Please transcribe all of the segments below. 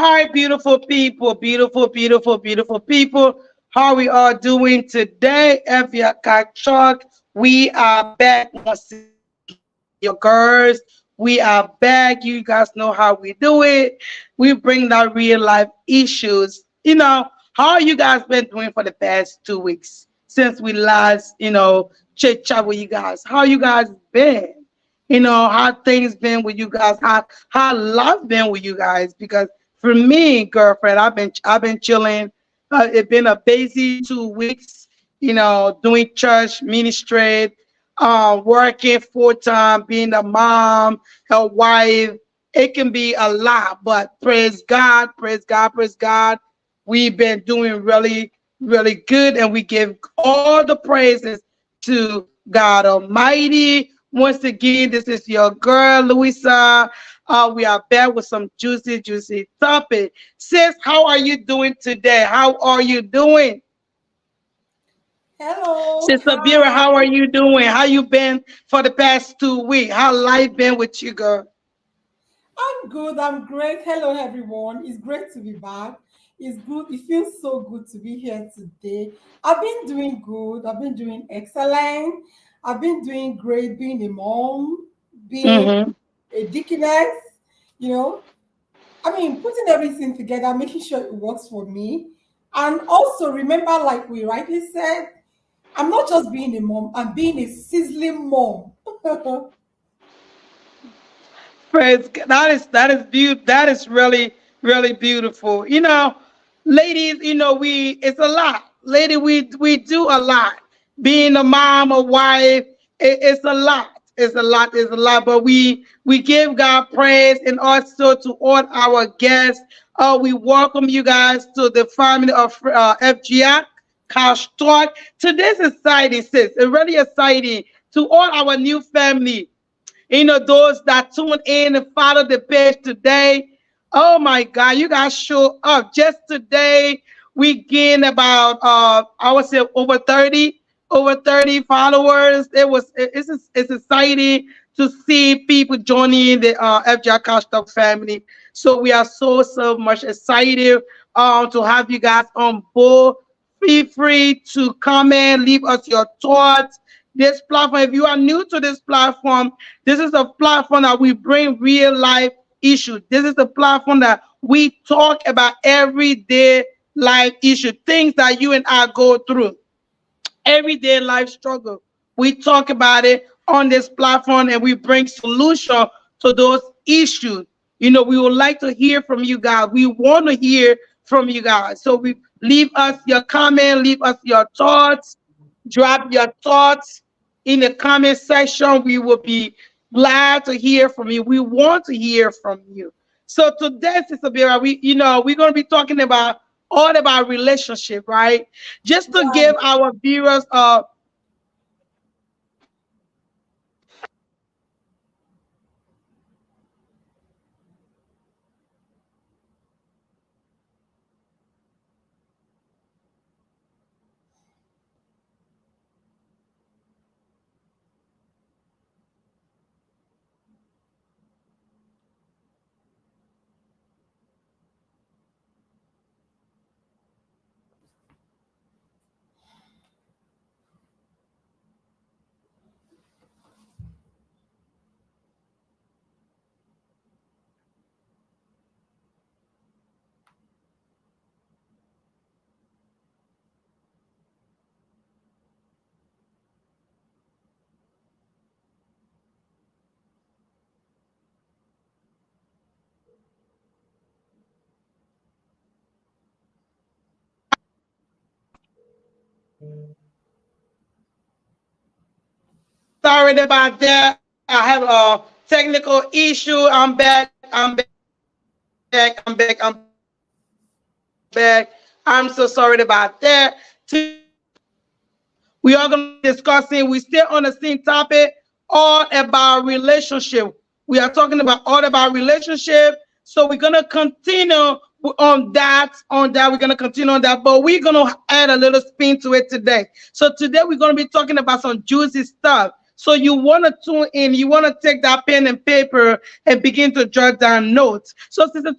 Hi, beautiful people, beautiful, beautiful, beautiful people. How we are doing today? If you got truck, we are back once again. Your girls, we are back. You guys know how we do it. We bring that real life issues. How you guys been doing for the past 2 weeks since we last, chit chat with you guys? How you guys been? How things been with you guys, how love been with you guys. Because for me, girlfriend, I've been chilling. It's been a busy 2 weeks, doing church ministry, working full time, being a mom, a wife. It can be a lot, but praise God, praise God, praise God. We've been doing really, really good, and we give all the praises to God Almighty. Once again, this is your girl, Louisa. We are back with some juicy, juicy topic. Sis, how are you doing today? How are you doing? Hello, Sister Vera, hi. how are you doing? How you been for the past 2 weeks? How life been with you, girl? I'm good. I'm great. Hello, everyone. It's great to be back. It's good. It feels so good to be here today. I've been doing good. I've been doing excellent. I've been doing great being a mom, being Mm-hmm. a deaconess, you know. Putting everything together, making sure it works for me. And also remember, like we rightly said, I'm not just being a mom, I'm being a sizzling mom. Praise God. That is beautiful. That is really, really beautiful. Ladies, we it's a lot. Lady, we do a lot. Being a mom, a wife, it's a lot. It's a lot. It's a lot. But we give God praise, and also to all our guests. We welcome you guys to the family of FGI. Cash Talk. Today's exciting, sis. It's really exciting to all our new family. Those that tune in and follow the page today. Oh my God, you guys show up. Just today, we gained about I would say over 30 followers. It's exciting to see people joining the FJ Cashtalk family. So we are so much excited to have you guys on board. Feel free to comment, leave us your thoughts. This platform, if you are new to this platform, this is a platform that we bring real life issues. This is the platform that we talk about everyday life issues, things that you and I go through, everyday life struggle. We talk about it on this platform, and we bring solution to those issues. We would like to hear from you guys. We want to hear from you guys. So we leave us your comment, leave us your thoughts, drop your thoughts in the comment section. We will be glad to hear from you. We want to hear from you. So today, Sister Vera, we're going to be talking about all about relationship, right? Just to give Right. our viewers sorry about that. I have a technical issue. I'm back. I'm back. I'm back. I'm back. I'm so sorry about that. Today, we are going to be discussing, we stay on the same topic, all about relationship. We are talking about all about relationship. So we're going to continue on that. We're going to continue on that, but we're going to add a little spin to it today. So today we're going to be talking about some juicy stuff. So you want to tune in, you want to take that pen and paper and begin to jot down notes. So, Sister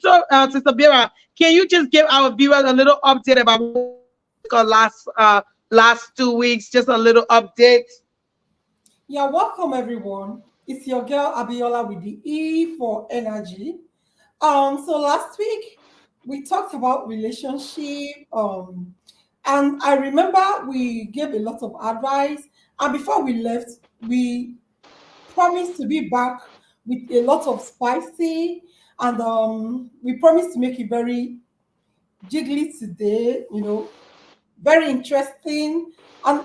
Vera, can you just give our viewers a little update about last 2 weeks? Just a little update. Yeah, welcome everyone. It's your girl Abiola with the E for energy. So last week we talked about relationship, and I remember we gave a lot of advice. And before we left, we promised to be back with a lot of spicy, and we promised to make it very jiggly today. Very interesting. And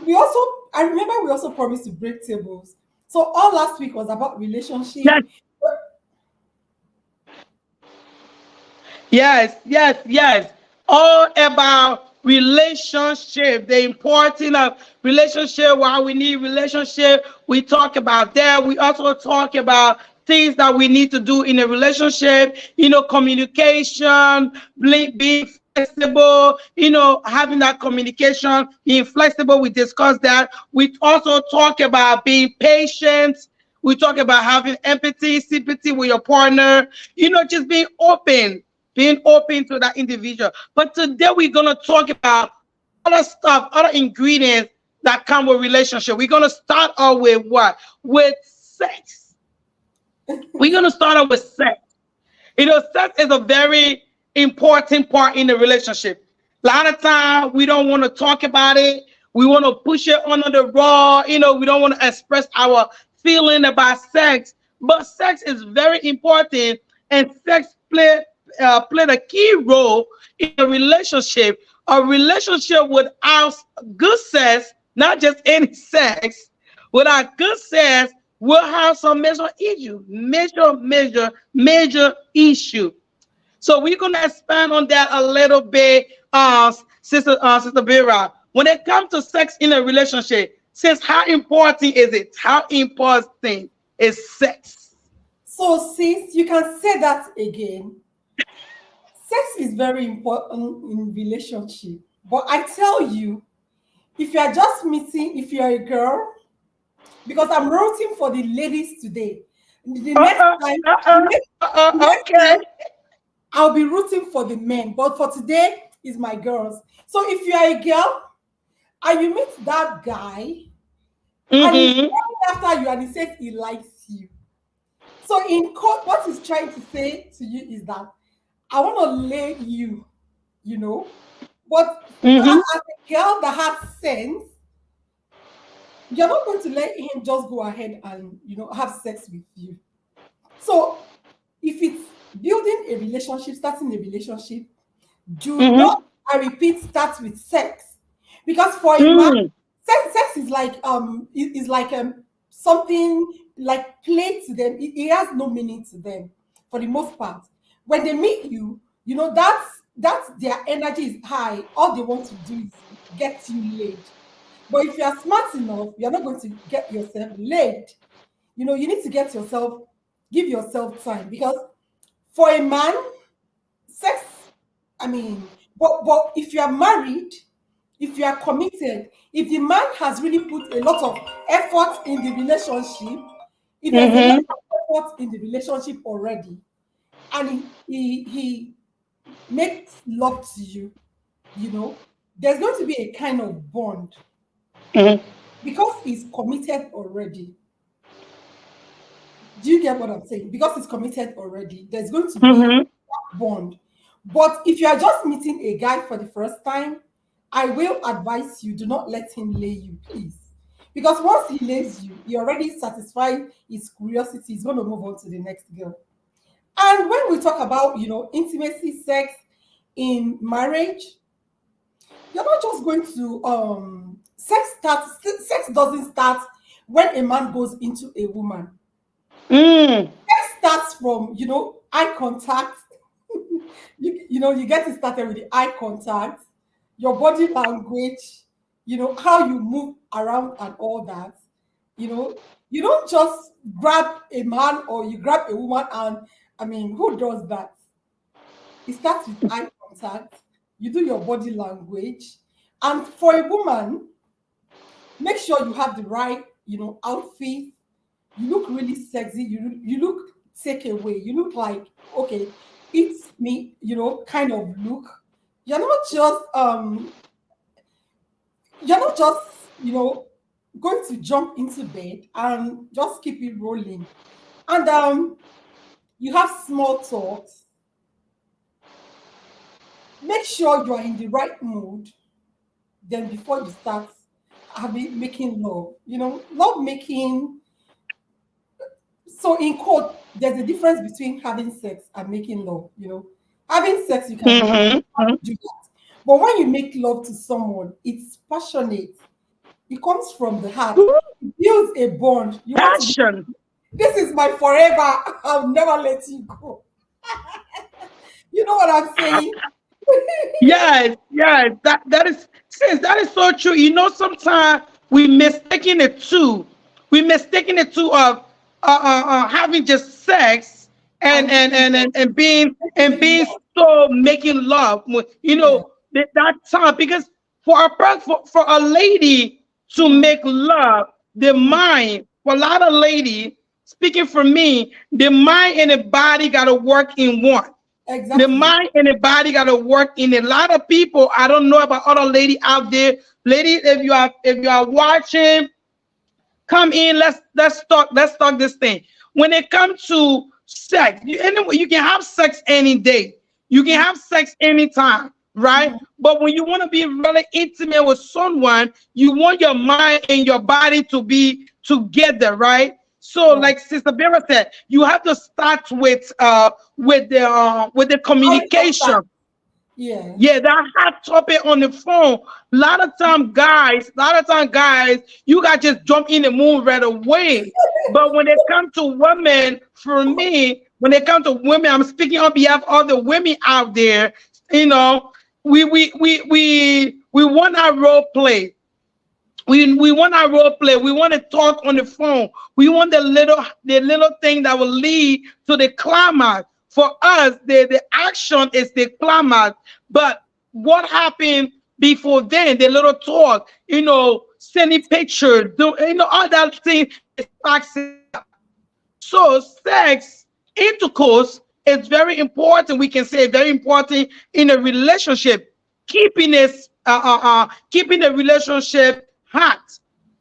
I remember we also promised to break tables. So all last week was about relationship. Yes. All about relationship, the importance of relationship, why we need relationship. We talk about that. We also talk about things that we need to do in a relationship, communication, being flexible, having that communication, being flexible. We discuss that. We also talk about being patient. We talk about having empathy, sympathy with your partner, just being open to that individual. But today we're going to talk about other stuff, other ingredients that come with relationship. We're going to start out with what? With sex. We're going to start out with sex. Sex is a very important part in the relationship. A lot of times we don't want to talk about it. We want to push it under the rug. We don't want to express our feeling about sex. But sex is very important, and sex played a key role in a relationship. A relationship without good sex, not just any sex, without good sex, will have some major issue, major issue. So we're gonna expand on that a little bit, Sister Vera. When it comes to sex in a relationship, sis, how important is it? How important is sex? So sis, you can say that again. Sex is very important in relationship. But I tell you, if you are just meeting, if you're a girl, because I'm rooting for the ladies today. The next time, Okay. I'll be rooting for the men. But for today, is my girls. So if you are a girl and you meet that guy, and he's coming after you and he says he likes you. So in court, what he's trying to say to you is that I want to lay you, But as a girl that has sense, you're not going to let him just go ahead and have sex with you. So if it's building a relationship, starting a relationship, do not, I repeat, start with sex. Because for a man, sex is like something like play to them. It has no meaning to them for the most part. When they meet you, that's their energy is high. All they want to do is get you laid. But if you are smart enough, you're not going to get yourself laid. You need to give yourself time, because for a man, sex, but if you are married, if you are committed, if the man has really put a lot of effort in the relationship, if there's a lot of effort in the relationship already, and he makes love to you, there's going to be a kind of bond because he's committed already. Do you get what I'm saying? Because he's committed already, there's going to be a bond. But if you are just meeting a guy for the first time, I will advise you, do not let him lay you, please. Because once he lays you, he already satisfied his curiosity. He's going to move on to the next girl. And when we talk about, intimacy, sex in marriage, you're not just going to sex doesn't start when a man goes into a woman. Sex starts from, eye contact. You get it started with the eye contact, your body language, how you move around and all that. You don't just grab a man or you grab a woman and who does that? It starts with eye contact, you do your body language. And for a woman, make sure you have the right outfit. You look really sexy. You look take away. You look like, okay, it's me, kind of look. You're not just you're not just, going to jump into bed and just keep it rolling. And you have small talks. Make sure you are in the right mood. Then before you start having making love, love making. So in quote, there's a difference between having sex and making love. Having sex you can Mm-hmm. do that, but when you make love to someone, it's passionate. It comes from the heart. It builds a bond. You want to. Passion. This is my forever. I'll never let you go. You know what I'm saying? Yes, yes. That is, sis, that is so true. Sometimes we mistaking it too of having just sex and And making being love. so making love. Yeah, That time, because for a lady to mhm, make love, the mhm, mind for a lot of lady, speaking for me, the mind and the body gotta work in one. The exactly. mind and the body got to work in it. A lot of people, I don't know about other lady out there. Ladies, if you are watching, come in. Let's talk this thing. When it comes to sex, anyway, you can have sex any day. You can have sex anytime, right? Mhm. But when you want to be really intimate with someone, you want your mind and your body to be together, right? So, Right. like Sister Vera said, you have to start with the Eye communication. contact. Yeah. Yeah, that hot topic on the phone. A lot of time, guys, you got just jump in the mood right away. But when it comes to women, for me, when it comes to women, I'm speaking on behalf of all the women out there. You know, we want our role play. We want our role play. We want to talk on the phone. We want the little thing that will lead to the climax. For us, the action is the climax. But what happened before then? The little talk, sending pictures, all that thing is toxic. So sex, intercourse is very important. We can say very important in a relationship, keeping the relationship hot.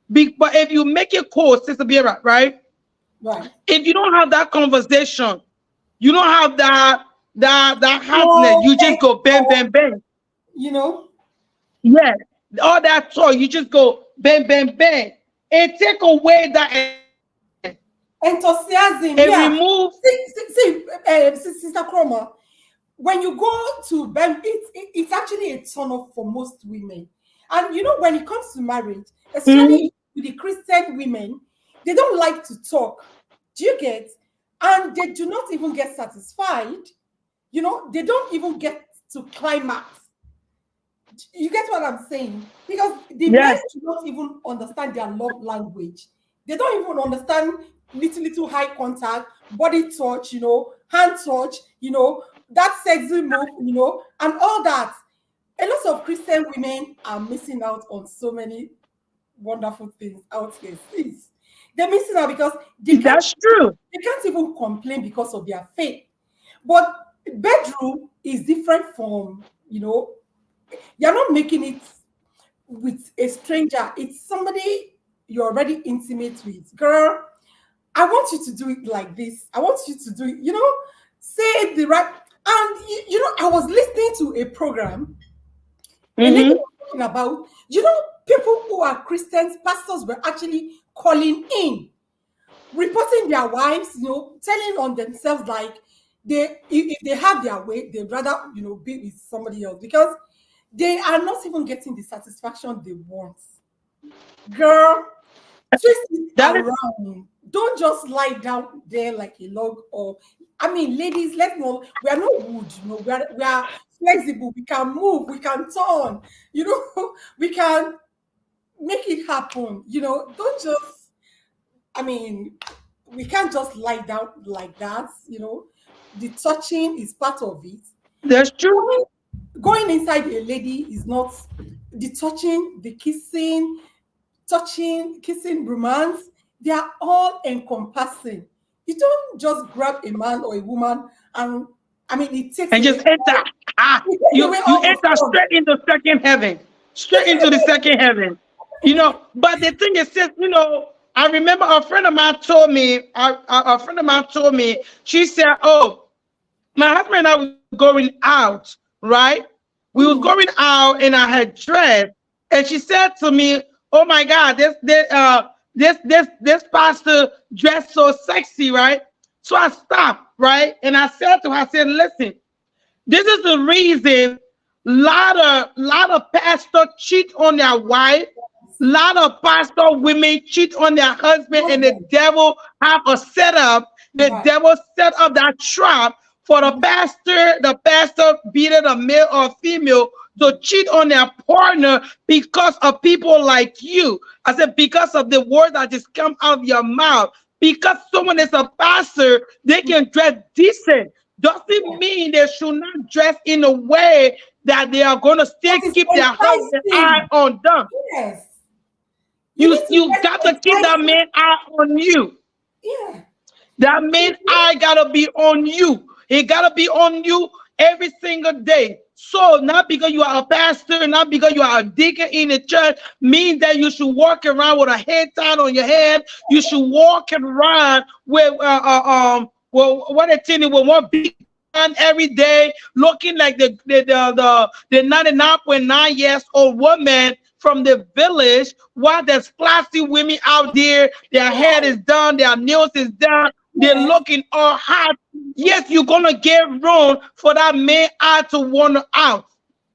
But if you make it cold, Sister Biera, right? Right. If you don't have that conversation, you don't have that hotness. Small You just extra, go bang bang bang. you know, Yeah, all that talk, you just go bang bang bang. It take away that excitement. enthusiasm. It Yeah. remove. Sister Chroma, when you go to bed, it's actually a turn off for most women. And when it comes to marriage, Mhm. especially with the Christian women, they don't like to talk. Do you get? And they do not even get satisfied. They don't even get to climax. You get what I'm saying? Because the men Yes, do not even understand their love language. They don't even understand little high contact, body touch, hand touch, that sexy move, and all that. A lot of Christian women are missing out on so many wonderful things out here. Sis. They're missing out because that's true. they can't even complain because of their faith. But bedroom is different from, you're not making it with a stranger. It's somebody you're already intimate with. Girl, I want you to do it like this. I want you to do it, say it the right. And I was listening to a program. A lady Hmm. was talking about, people who are Christians, pastors were actually calling in, reporting their wives, telling on themselves like if they have their way, they'd rather be with somebody else because they are not even getting the satisfaction they want. Girl, twist it That is around. Don't just lie down there like a log. Or, I mean, ladies, let's not. We are not wood. We are flexible. We can move. We can turn. We can make it happen. Don't just. I mean, we can't just lie down like that. The touching is part of it. that's true. Going, going inside a lady is not the touching, the kissing. touching, kissing, romance, they are all encompassing. You don't just grab a man or a woman and it takes And away just enter. it takes away You all the enter fun. straight into second heaven. Straight into the second heaven. But the thing is, sis, I remember a friend of mine told me, she said, oh, my husband and I were going out, right? We was Mhm. going out and I had dressed, and she said to me, "Oh my God, this pastor dressed so sexy, right?" So I stopped, right, and I said to her, I said, "Listen, this is the reason lot of pastors cheat on their wife. Lot of pastor women cheat on their husband, and the Husband. devil have a setup. The Right. devil set up that trap for the pastor, be it a male or female, to cheat on their partner because of people like you. I said, because of the word that just come out of your mouth. Because someone is a pastor, they can dress decent. Doesn't mean they should not dress in a way that they are going to still That is keep their husband eye enticing. on them. Yes. You You need to you dress got to keep that enticing. man eye on you. Yeah. That man eye gotta be on you. He gotta be on you every single day. So not because you are a pastor, not because you are a deacon in the church, mean that you should walk around with a head tied on your head. You should walk around with well, what a thing with one big man every day, looking like the 99.9 years old woman from the village, while there's classy women out there, their hair is done, their nails is done, they're Yes. looking all hot. Yes, you're gonna give room for that man eye to wander out.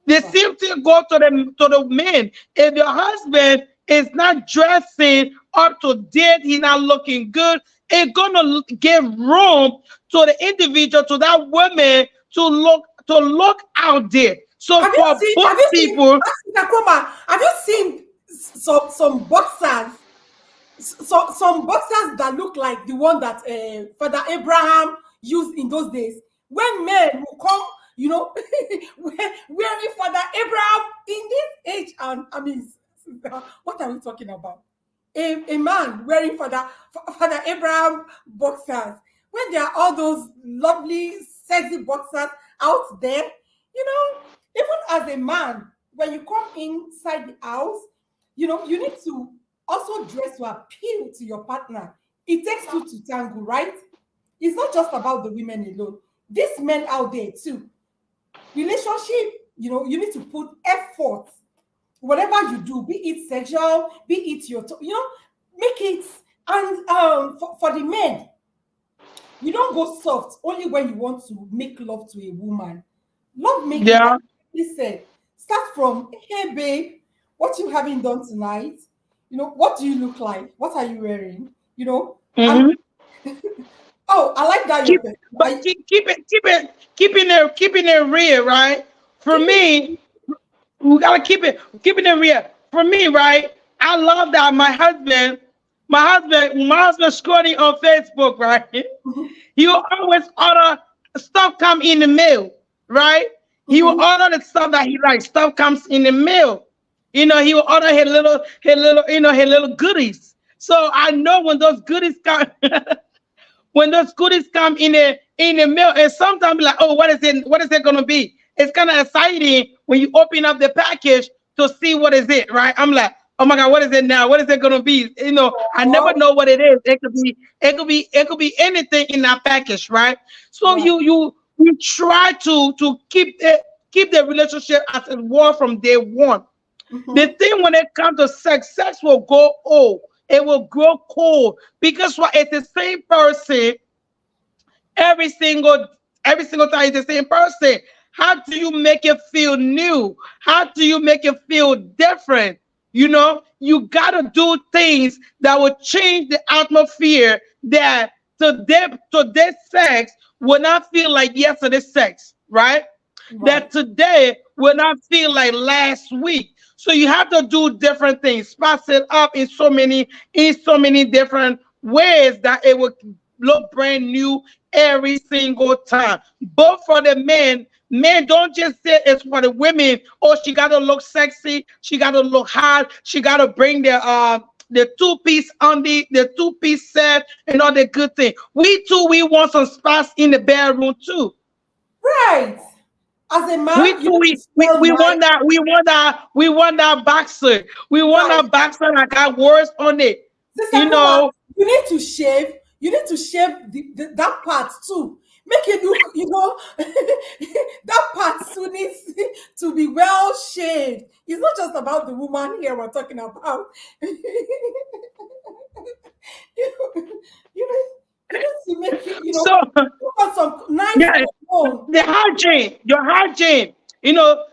The Right. same thing go to the men. If your husband is not dressing up to date, he's not looking good, it's gonna give room to the individual, to that woman to look out there. So Have you for seen? both Have you seen? people, Nakoma, have you seen some boxers? Some boxers that look like the one that Father Abraham used in those days. When men will come, wearing Father Abraham in this age, and what are we talking about? A man wearing Father Abraham boxers. When there are all those lovely, sexy boxers out there, even as a man, when you come inside the house, you need to also dress to appeal to your partner. It takes two to tango, right? It's not just about the women alone. These men out there too. Relationship, you need to put effort. Whatever you do, be it sexual, be it make it. And for the men, you don't go soft only when you want to make love to a woman. Love making, like yeah. he said, start from, hey babe, what you having done tonight? What do you look like? What are you wearing? And Mhm. oh, I like that keep your but keeping it real, right? For keep it. me, we gotta keeping it real. For me, right? I love that my husband scrolling on Facebook, right? Mhm, He will always order stuff come in the mail, right? He will mhm. order the stuff that he likes. Stuff comes in the mail. He will order his little goodies. So I know when those goodies come, when those goodies come in the mail, and sometimes like, oh, what is it? What is it gonna be? It's kind of exciting when you open up the package to see what is it, right? I'm like, oh my God, what is it now? What is it gonna be? I never Oh, know what it is. It could be anything in that package, right? So right. you try to keep the relationship as it was from day one. The Mhm. thing when it comes to sex will go old. It will grow cold because what? It's the same person every single every single time. It's the same person. How do you make it feel new? How do you make it feel different? You gotta do things that will change the atmosphere, that today sex will not feel like yesterday's sex, right? Right. That today will not feel like last week. So you have to do different things, spice it up in so many different ways that it will look brand new every single time. Both for the men don't just say it's for the women. Oh, she gotta look sexy, she gotta look hot, she gotta bring the two-piece on the two-piece set, and all the good thing. We too, we want some spots in the bedroom too. Right. As a We man, you too, need to smell we nice. want that, we want that boxer. We want Right. that boxer that got words on it. Sister You Kuma, know, you need to shave. You need to shave that part too. Make it look, that part too needs to be well shaved. It's not just about the woman here we're talking about. you, you need to make it, so put on some nice yeah, cologne. the hygiene, your hygiene,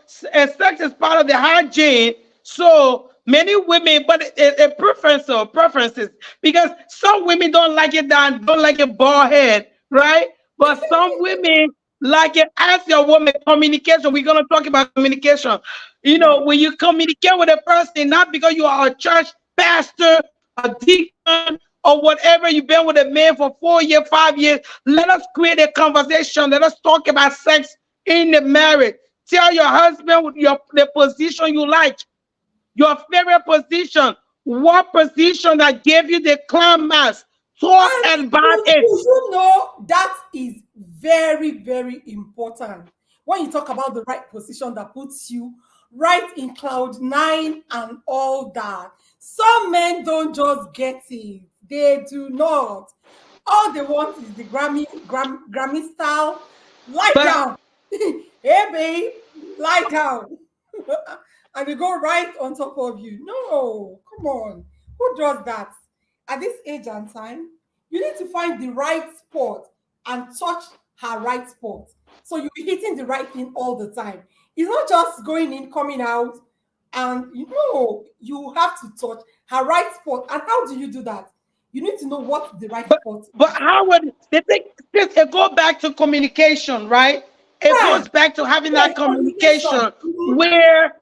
sex is part of the hygiene. So many women, but a preference or preferences, because some women don't like it down, don't like it bald head, right? But some women like it. As your woman, communication. We're gonna talk about communication. Right. When you communicate with a person, not because you are a church pastor, a deacon, or whatever, you've been with a man for 4 years, 5 years. Let us create a conversation. Let us talk about sex in the marriage. Tell your husband the position you like, your favorite position, what position that gave you the climax. Talk And about it. you know that is very, very important when you talk about the right position that puts you right in cloud nine and all that. Some men don't just get it, they do not. All they want is the Grammy style. Lie But down. Hey, babe, lie down. And they go right on top of you. No, come on. Who does that? At this age and time, you need to find the right spot and touch her right spot. So you'll be hitting the right thing all the time. It's not just going in, coming out, and you have to touch her right spot. And how do you do that? You need to know what the right but spot but is. how would they think this? It go back to communication, right? It Right. goes back to having Yes, that communication. communication Mhm. where,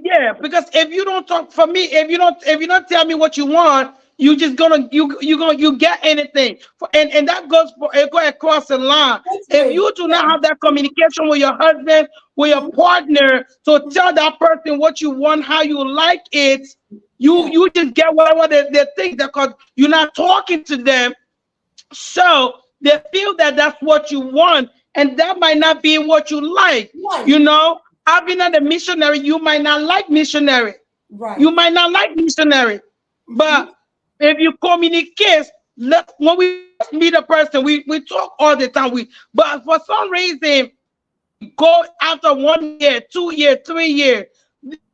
yeah, because if you don't talk, for me, if you don't tell me what you want, you just gonna you get anything. And that goes for, it go across the line. Both If ways. you do not Yeah. have that communication with your husband, with your Mhm. partner, to tell that person what you want, how you like it, Yeah. you just get whatever they think, because you're not talking to them. So they feel that that's what you want, and that might not be what you like. Right. You know, I've been at a missionary, you might not like missionary. You Right. might not like missionary. Mhm. But if you communicate, when we meet a person, we talk all the time. But for some reason, go after 1 year, 2 year, 3 year,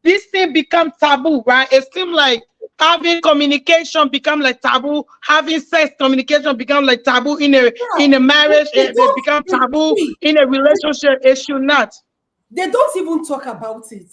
this thing becomes taboo, right? It seems like having communication become like taboo. Having sex communication become like taboo Yeah. in a marriage. They It don't become they, taboo see, in a relationship. It should not. they don't even talk about it.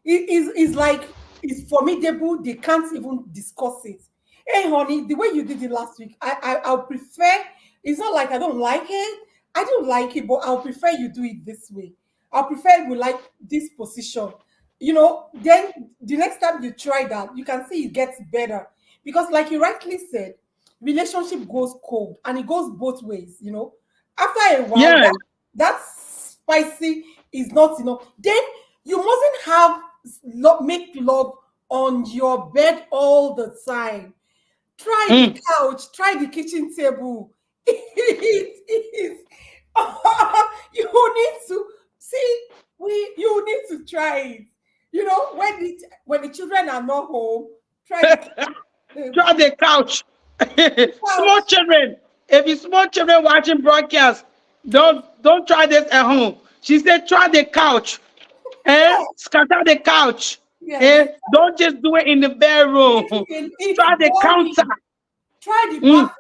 It's like it's formidable. They can't even discuss it. Hey, honey, the way you did it last week, I'll prefer. It's not like I don't like it. I don't like it, but I'll prefer you do it this way. I'll prefer we like this position. Then the next time you try that, you can see it gets better. Because, like you rightly said, relationship goes cold and it goes both ways. After a while, Yeah. that spicy is not enough. Then you mustn't have make love on your bed all the time. Try the Mm. couch, try the kitchen table. It is. You need to see. You need to try it. When the children are not home, try the kitchen Try table. the couch. Small Couch. children. If you small children watching broadcast, don't try this at home. She said try the couch. Yeah. Scatter the couch. Yes. Don't just do it in the bedroom. It's Try the counter. boring. Try the Mm.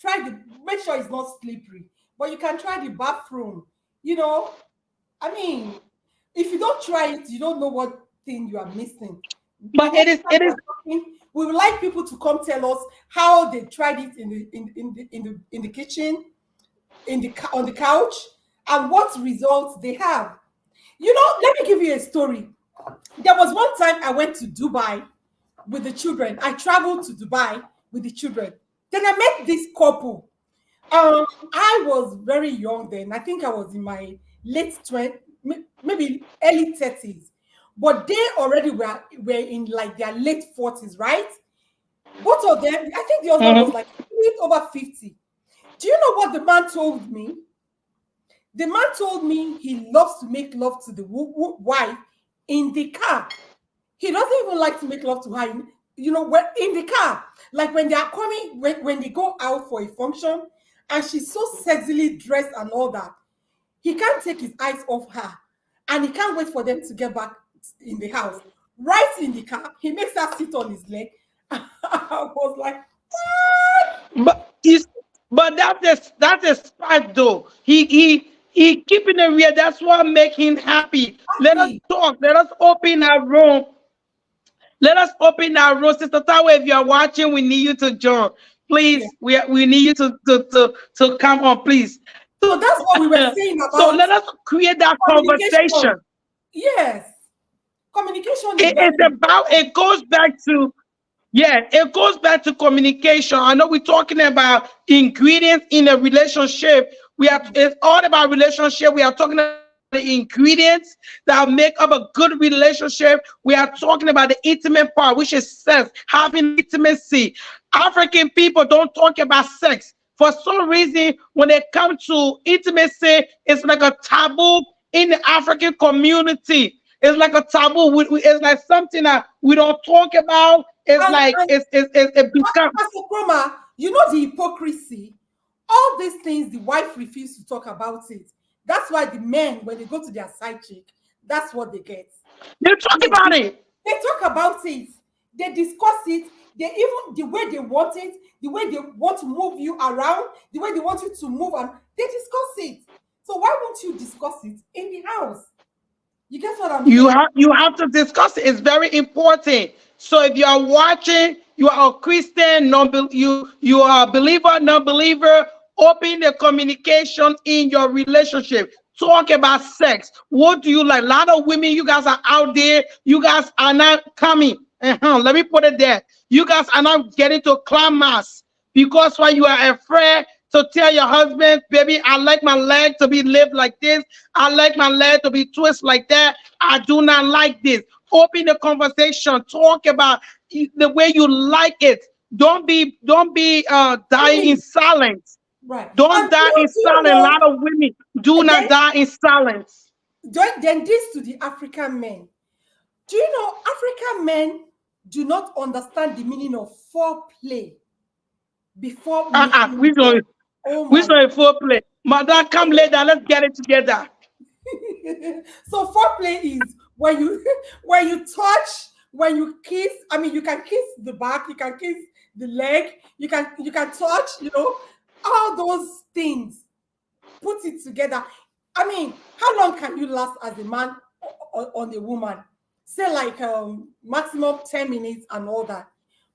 bathroom. Make sure it's not slippery. But you can try the bathroom. You know, I mean, if you don't try it, you don't know what thing you are missing. The But next time it is we're talking, we would like people to come tell us how they tried it in the kitchen, on the couch, and what results they have. Let me give you a story. There was one time I went to Dubai with the children. I traveled to Dubai with the children. Then I met this couple. I was very young then. I think I was in my late 20s, maybe early 30s. But they already were in like their late 40s, right? Both of them, I think the husband was Mhm. like over 50. Do you know what the man told me? The man told me he loves to make love to the wife in the car. He doesn't even like to make love to her, when in the car. Like when they are coming, when they go out for a function, and she's so sexily dressed and all that, he can't take his eyes off her, and he can't wait for them to get back in the house. Right in the car, he makes her sit on his leg. I was like, But he's but that's a spark though. He keeping it real. That's what make him happy. Let us happy. talk. Let us open our room. Let us open our room. Sister Tawa, if you are watching, we need you to join. Yeah. Please, we need you to come on, please. So that's what we were saying So about let us create that conversation. communication. Yes, communication is It's very about, important. it goes back to, yeah, it goes back to communication. I know we're talking about ingredients in a relationship. It's all about relationship. We are talking about the ingredients that make up a good relationship. We are talking about the intimate part, which is sex, having intimacy. African people don't talk about sex. For some reason, when it comes to intimacy, it's like a taboo in the African community. It's like a taboo. It's like something that we don't talk about. It's like And it becomes. Pastor Chroma, you know the hypocrisy. All these things, the wife refused to talk about it. That's why the men, when they go to their side chick, that's what they get. They talk They, about it. they talk about it. They discuss it. They even the way they want it, the way they want to move you around, the way they want you to move, and they discuss it. So why won't you discuss it in the house? You get what I'm saying? You have to discuss it. It's very important. So if you are watching, you are a Christian, you are a believer, non-believer. Open the communication in your relationship. Talk about sex. What do you like? A lot of women, you guys are out there. You guys are not coming. Let me put it there. You guys are not getting to climax because why you are afraid to tell your husband, baby, I like my leg to be lived like this. I like my leg to be twisted like that. I do not like this. Open the conversation. Talk about the way you like it. Don't be dying in Really? silence. Right. Don't And die in do you silence. A know lot of women do not then die in silence. then this to the African men. Do you know African men do not understand the meaning of foreplay before making We love? don't Oh we my don't full play. Mother, come later. Let's get it together. so foreplay is when you when you touch, when you kiss. I mean, you can kiss the back, you can kiss the leg, you can touch, all those things. Put it together. I mean, how long can you last as a man on a woman? Say like maximum 10 minutes and all that.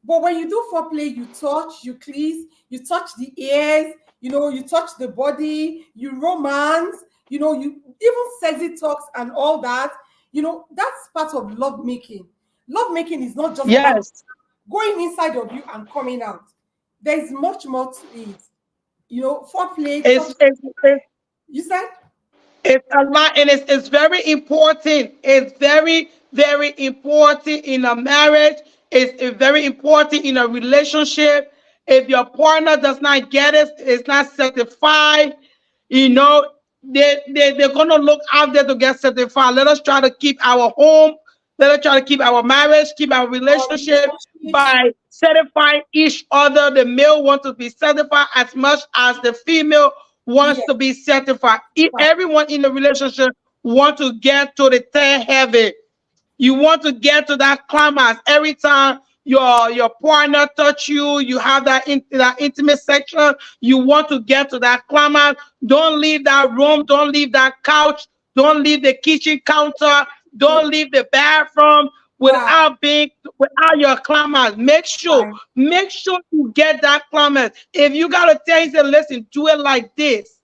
But when you do foreplay, you touch, you kiss, you touch the ears, you touch the body, you romance, you even sexy talks and all that. That's part of love making. Love making is not just about Yes. going inside of you and coming out. There's much more to it. Foreplay, touch. It's it's it's You said? It's a lot, and it's very important. It's very, very important in a marriage. It's very important in a relationship. If your partner does not get it, it's not certified, you know, they're going to look out there to get certified. Let us try to keep our home. Let us try to keep our marriage, keep our Our relationship relationships. by certifying each other. The male wants to be certified as much as the female wants Yes. to be certified. Right. Everyone in the relationship want to get to the third heaven. You want to get to that climax every time your partner touch you. You have that intimate section. You want to get to that climax. Don't leave that room. Don't leave that couch. Don't leave the kitchen counter. Yeah. Don't leave the bathroom Right. without your climax. Right. Make sure you get that climax. If you gotta tell you, listen, do it like this,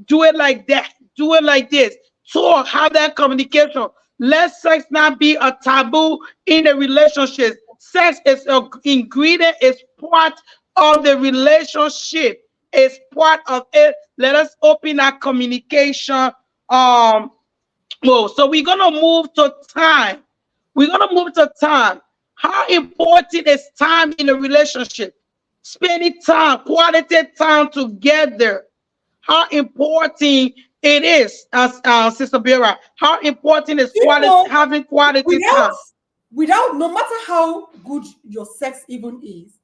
do it like that, do it like this. Talk, have that communication. Let sex not be a taboo in the relationship. Sex is an ingredient, it's part of the relationship. It's part of it. Let us open our communication. Um, well, so we're gonna move to time. We're gonna move to time. How important is time in a relationship? Spending time, quality time together. How important it is, as Sister Vera. How important is You quality know, having quality without time? no matter how good your sex even is,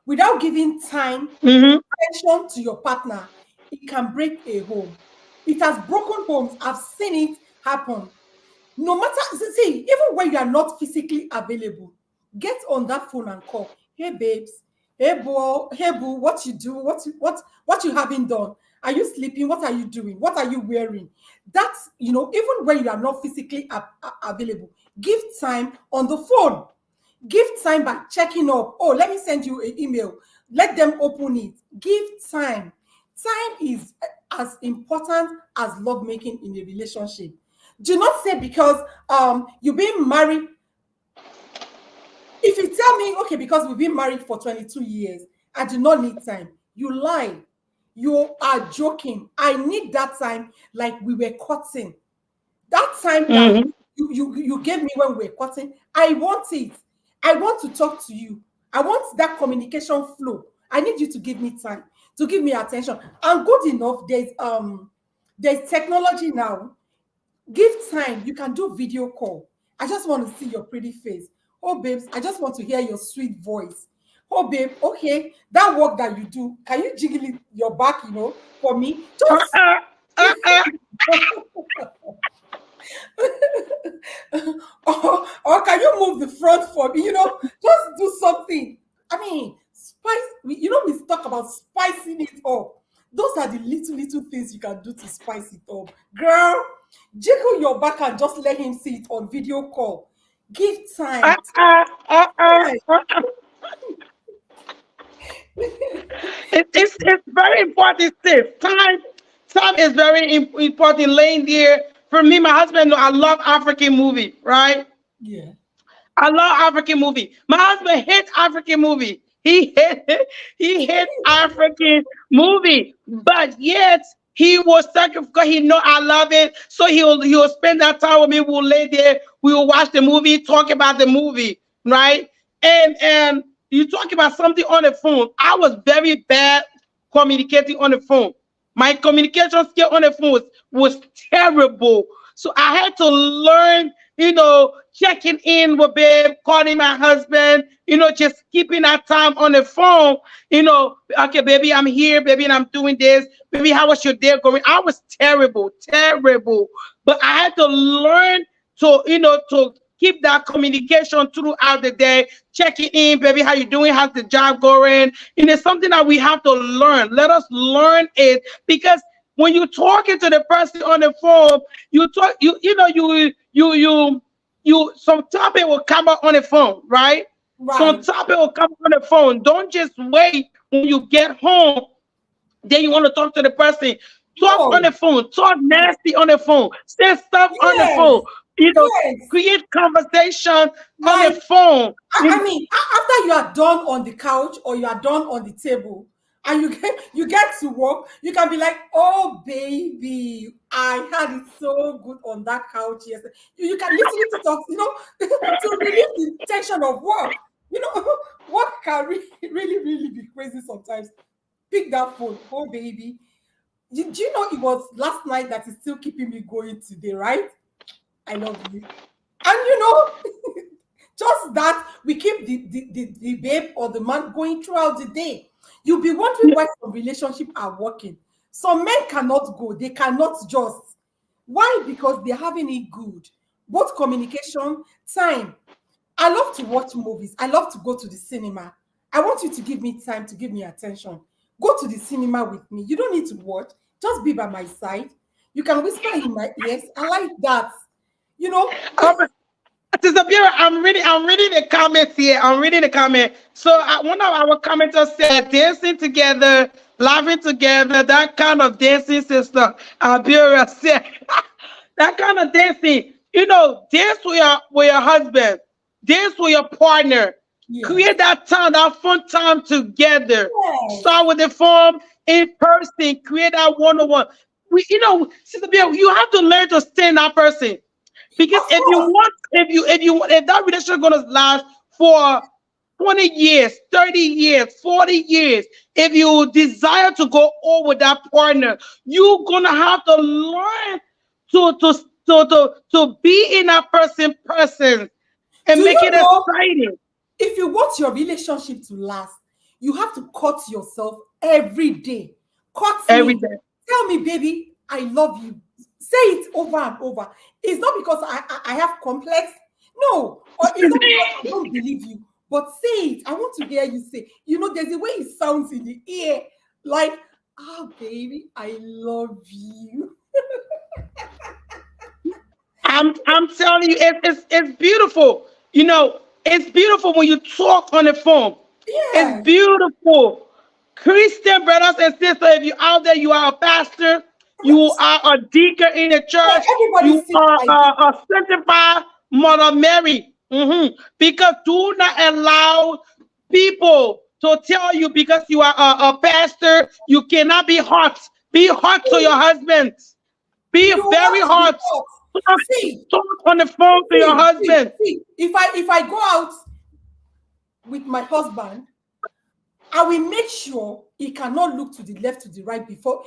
without giving time, Mm-hmm. attention to your partner, it can break a home. It has broken homes. I've seen it happen. No matter, see, even when you are not physically available, get on that phone and call. Hey babes, hey boy, hey boo, what you do? What you haven't done? Are you sleeping? What are you doing? What are you wearing? That's, even when you are not physically available, give time on the phone. Give time by checking up. Oh, let me send you an email. Let them open it. Give time. Time is as important as love making in a relationship. Do not say because you've been married. If you tell me, okay, because we've been married for 22 years, I do not need time. You lie. You are joking. I need that time like we were courting. That time that Mm-hmm. you gave me when we were courting, I want it. I want to talk to you. I want that communication flow. I need you to give me time, to give me attention. And good enough, there's technology now. Give time. You can do video call. I just want to see your pretty face. Oh, babes, I just want to hear your sweet voice. Oh, babe, okay, that work that you do, can you jiggle it, your back, for me? Just Uh-uh. Uh-uh. or can you move the front for me? Just do something. I mean, we talk about spicing it up. Those are the little things you can do to spice it up. Girl, jiggle your back and just let him see it on video call. Give time. Uh-uh. Uh-uh. Time. Uh-uh. It's very important. Sis. Time is very important. Laying there for me, my husband. I love African movie, right? Yeah. I love African movie. My husband hates African movie. He hates African movie, but yet he will sacrifice. He know I love it, so he'll spend that time with me. We'll lay there. We will watch the movie, talk about the movie, right? And you talk about something on the phone. I was very bad communicating on the phone. My communication skill on the phone was terrible. So I had to learn, checking in with babe, calling my husband, just keeping that time on the phone, okay, baby, I'm here, baby, and I'm doing this. Baby, how was your day going? I was terrible, terrible. But I had to learn to keep that communication throughout the day, checking in, baby, how you doing? How's the job going? And it's something that we have to learn. Let us learn it, because when you're talking to the person on the phone, you talk, some topic will come up on the phone, right? Some Right. topic will come up on the phone. Don't just wait when you get home. Then you want to talk to the person. Talk on No. the phone. Talk nasty on the phone. Say stuff on the Yes. phone. Yes. Create conversation on the Like, phone. I mean, after you are done on the couch or you are done on the table, and you get to work, you can be like, "Oh, baby, I had it so good on that couch yesterday." You can literally to talk, to relieve the tension of work. Work can really, really be crazy sometimes. Pick that phone. Oh, baby, do you know it was last night that is still keeping me going today, right? I love you. And just that we keep the babe or the man going throughout the day. You'll be wondering why some relationships are working. Some men cannot go, they cannot just. Why? Because they're having it good. Both communication, time. I love to watch movies. I love to go to the cinema. I want you to give me time, to give me attention. Go to the cinema with me. You don't need to watch. Just be by my side. You can whisper in my ears. I like that. You know, Um, Sister Vera, I'm reading the comments here. I'm reading the comment. So one of our commenters said, dancing together, laughing together, that kind of dancing, Sister Vera said. That kind of dancing, dance with your husband, dance with your partner, yes, create that time, that fun time together. yes, Start with the form in person, create that one-on-one. Sister Vera, you have to learn to stand that person. Because of course. if that relationship is gonna last for 20 years, 30 years, 40 years, if you desire to go over with that partner, you're gonna have to learn to be in that person and Do make you it know exciting if you want your relationship to last, you have to cut yourself every day. Cut every me. day. Tell me, baby, I love you. Say it over and over. It's not because I have complex. No, or it's not because I don't believe you. But say it. I want to hear you say. You know, there's a way it sounds in the ear, like, "Ah, baby, I love you." I'm telling you, it's beautiful. You know, it's beautiful when you talk on the phone. It's Yes. beautiful. Christian brothers and sisters, if you're out there, you are a pastor, you are a deacon in the Yeah, church, everybody you sits are like this. a sanctified Mother Mary. Because do not allow people to tell you because you are a pastor, you cannot be hot. Be hot to your husband. Be You very want to be hard. taught. Talk, See, talk on the phone to your husband. If I go out with my husband, I will make sure he cannot look to the left, to the right before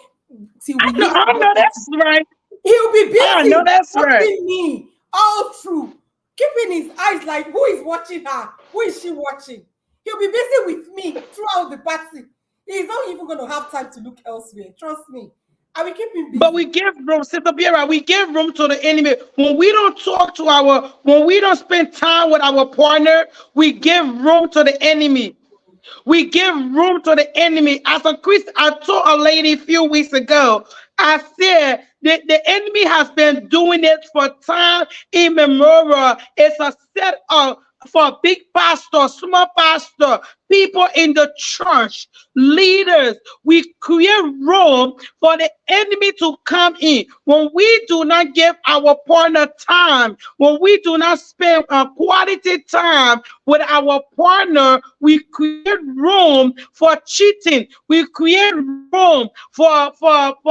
till we leave I to go know eat. that's right. He'll be I know busy that's right. watching me all through, keeping his eyes like, who is watching her? Who is she watching? He'll be busy with me throughout the party. He's not even going to have time to look elsewhere. Trust me. I will keep him But we busy. give room, Sister Biera, we give room to the enemy. When we don't spend time with our partner, we give room to the enemy. We give room to the enemy. As a Christian, I told a lady a few weeks ago, I said that the enemy has been doing it for time immemorial. It's a set of for big pastor, small pastor, people in the church, leaders. We create room for the enemy to come in. When we do not give our partner time, when we do not spend a quality time with our partner, we create room for cheating. We create room for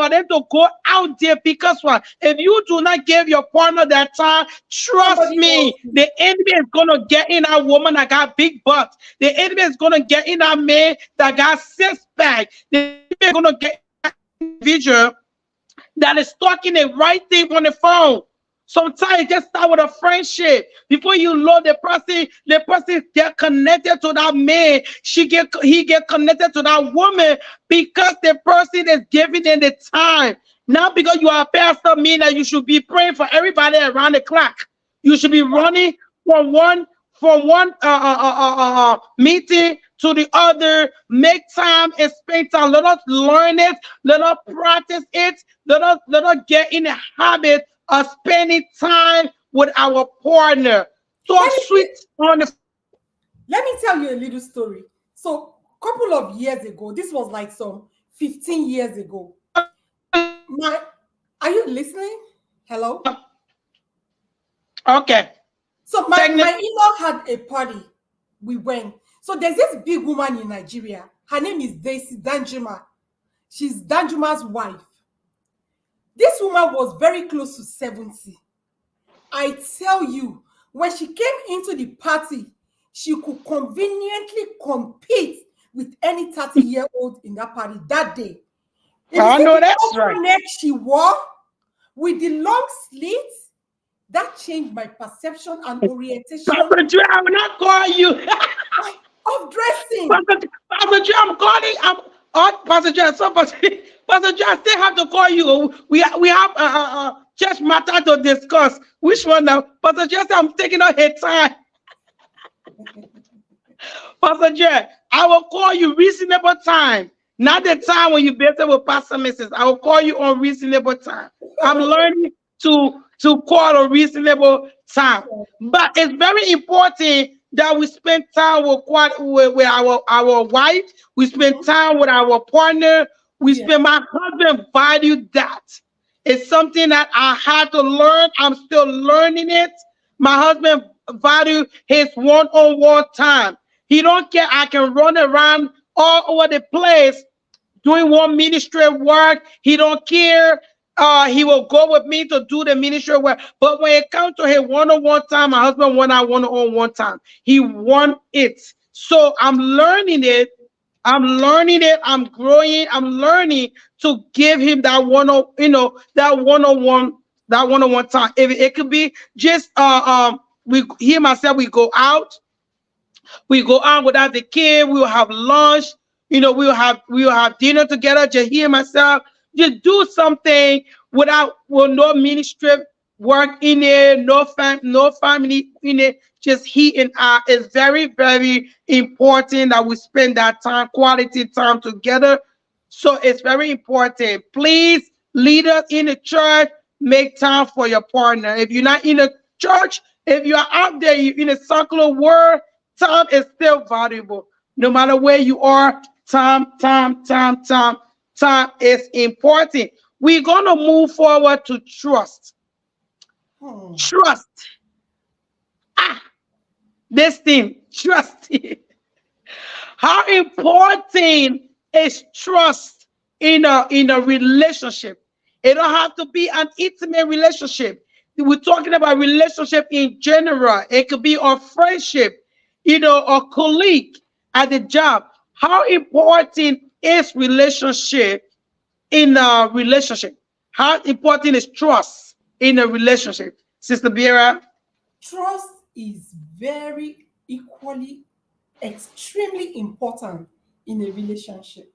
them to go out there because what? If you do not give your partner that time, trust Somebody else. me, the enemy is gonna get in that woman that got big butt. The enemy is gonna get in that man that got six pack. The enemy is gonna get individual that is talking the right thing on the phone. Sometimes it just start with a friendship. Before you love the person get connected to that man. He get connected to that woman because the person is giving them the time. Not because you are a pastor, mean that you should be praying for everybody around the clock. You should be running from one meeting to the other. Make time and spend time. Let us learn it. Let us practice it. Let us get in the habit of spending time with our partner. Talk Let me sweet on the let me tell you a little story. So, a couple of years ago, this was like some 15 years ago. My, are you listening? Hello? okay. So my Technical. in-law had a party. We went. So there's this big woman in Nigeria. Her name is Daisy Danjuma. She's Danjuma's wife. This woman was very close to 70. I tell you, when she came into the party, she could conveniently compete with any 30-year-old in that party that day. If you I see know the that's right. neck she wore with the long slits, that changed my perception and orientation Pastor Joe, I will not call you. of dressing. Pastor Joe, I'm calling. Pastor Joe, Pastor Joe, I still have to call you. We have church matter to discuss. Which one now? Pastor Joe, I'm taking out her time. Pastor Joe, I will call you reasonable time. Not the time when you busy with Pastor Mrs. I will call you on reasonable time. I'm learning to call a reasonable time. But it's very important that we spend time with our wife. We spend time with our partner. We Yeah. spend my husband value that. It's something that I had to learn. I'm still learning it. My husband value his one-on-one time. He don't care. I can run around all over the place doing one ministry work. He don't care. He will go with me to do the ministry work. But when it comes to his one-on-one time, my husband want our one-on-one time. He want it. So I'm learning it. I'm learning it. I'm growing. I'm learning to give him that that one-on-one time. If it could be just we he and myself, we go out without the kid, we will have lunch, we will have dinner together, just he and myself, just do something with no ministry work in it, no family in it, just he and I. It's very, very important that we spend that time, quality time together. So it's very important. Please, leaders in the church, make time for your partner. If you're not in the church, if you're out there, you're in a secular world, time is still valuable. No matter where you are, time is important. We're gonna move forward to trust. Hmm. Trust. Ah, this thing, trust. How important is trust in a relationship? It don't have to be an intimate relationship. We're talking about relationship in general. It could be a friendship, a colleague at the job. How important is relationship in a relationship? How important is trust in a relationship, Sister Biera? Trust is very equally, extremely important in a relationship.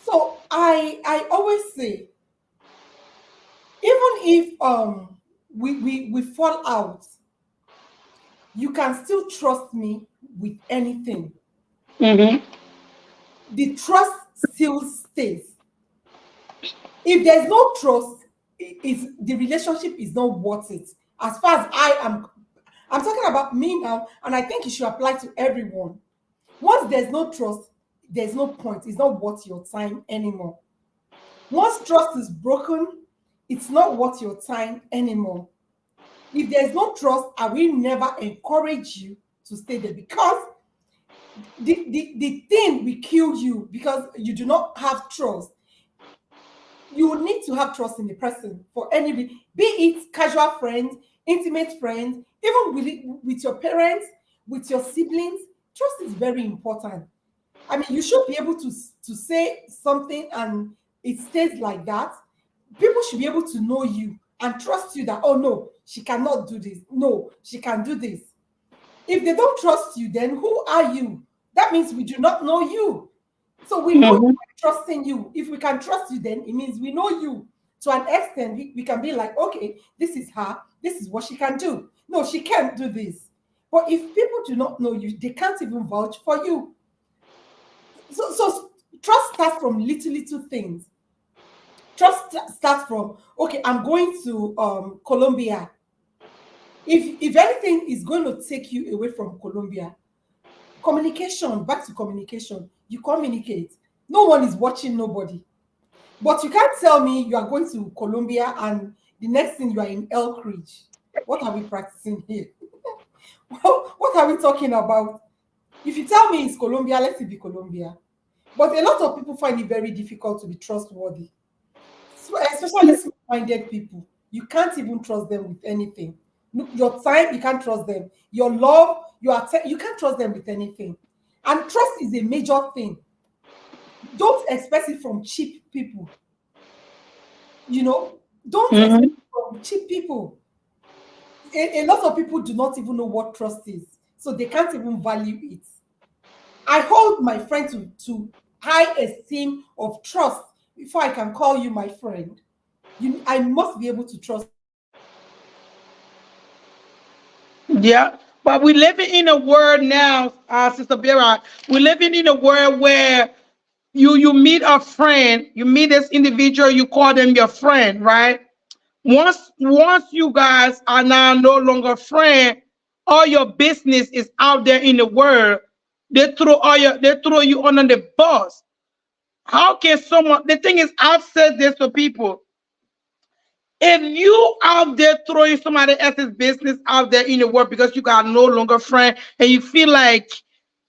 So I always say, even if we fall out, you can still trust me with anything. Mm-hmm. The trust still stays. If there's no trust, is the relationship is not worth it. As far as I'm talking about me now, and I think it should apply to everyone. Once there's no trust, there's no point. It's not worth your time anymore. Once trust is broken, it's not worth your time anymore. If there's no trust, I will never encourage you to stay there, because the thing will kill you because you do not have trust. You need to have trust in the person for any be it casual friends, intimate friends, even with your parents, with your siblings. Trust is very important. I mean, you should be able to say something and it stays like that. People should be able to know you and trust you that, oh no, she cannot do this. No, she can do this. If they don't trust you, then who are you? That means we do not know you. So we know Mm-hmm. we're trusting you. If we can trust you, then it means we know you. To an extent, we can be like, okay, this is her, this is what she can do. No, she can't do this. But if people do not know you, they can't even vouch for you. So trust starts from little things. Starts from, okay, I'm going to Colombia. If anything is going to take you away from Colombia, communication, back to communication. You communicate. No one is watching nobody. But you can't tell me you are going to Colombia and the next thing you are in Elk Ridge. What are we practicing here? What are we talking about? If you tell me it's Colombia, let it be Colombia. But a lot of people find it very difficult to be trustworthy. So especially small-minded people. You can't even trust them with anything. Your time, you can't trust them. Your love, you can't trust them with anything. And trust is a major thing. Don't expect it from cheap people. You know, don't expect Mm-hmm. it from cheap people. A lot of people do not even know what trust is, so they can't even value it. I hold my friend to high esteem of trust before I can call you my friend. I must be able to trust. Yeah, but we're living in a world now, Sister Vera. We're living in a world where you meet a friend, you meet this individual, you call them your friend, right? Once you guys are now no longer friends, all your business is out there in the world. They throw you under the bus. How can someone? The thing is, I've said this to people. If you out there throwing somebody else's business out there in the world because you got no longer friend and you feel like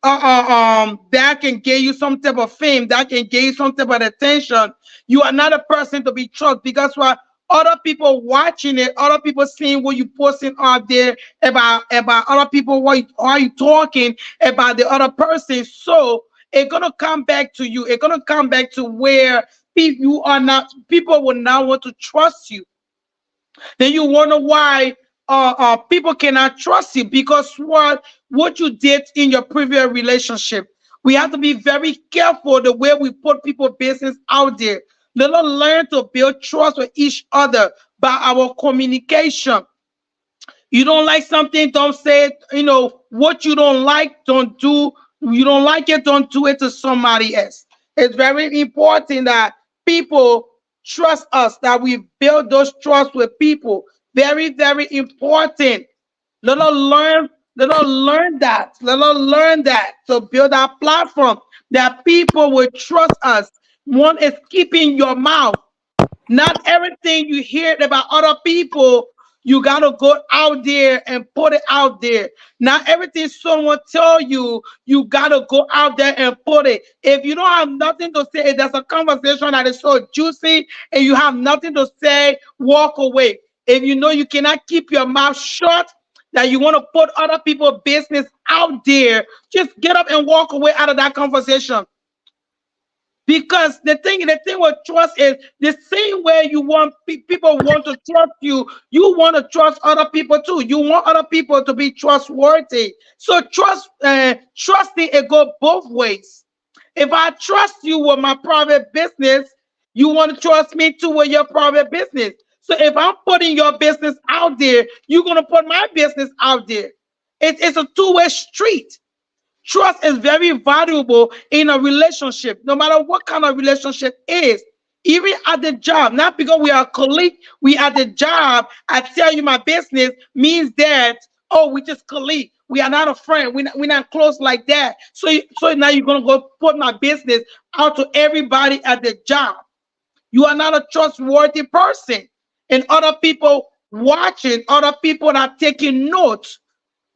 that can give you some type of fame, that can give you some type of attention, you are not a person to be trusted, because what, other people watching it, other people seeing what you posting out there about other people, what you, are you talking about the other person. So it's gonna come back to you. It's gonna come back to where you are not. People will not want to trust you. Then you wonder why people cannot trust you, because what you did in your previous relationship. We have to be very careful the way we put people business out there. Let us learn to build trust with each other by our communication. You don't like something, don't say it. You know what you don't like, don't do. You don't like it, don't do it to somebody else. It's very important that people trust us, that we build those trust with people. Very, very important. Let us learn. Let us learn that. Let us learn that to build our platform, that people will trust us. One is keeping your mouth. Not everything you hear about other people, you gotta go out there and put it out there. Not everything someone tell you, you gotta go out there and put it. If you don't have nothing to say, if there's a conversation that is so juicy and you have nothing to say, walk away. If you know you cannot keep your mouth shut, that you want to put other people's business out there, just get up and walk away out of that conversation. Because the thing with trust is the same way you want people want to trust you, you want to trust other people too. You want other people to be trustworthy. So trusting it go both ways. If I trust you with my private business, you want to trust me too with your private business. So if I'm putting your business out there, you're gonna put my business out there. It's a two-way street. Trust is very valuable in a relationship, no matter what kind of relationship is. Even at the job, not because we are colleague, we at the job. I tell you my business means that, oh, we just colleague. We are not a friend. We're not close like that. So now you're gonna go put my business out to everybody at the job. You are not a trustworthy person, and other people watching, other people are taking notes.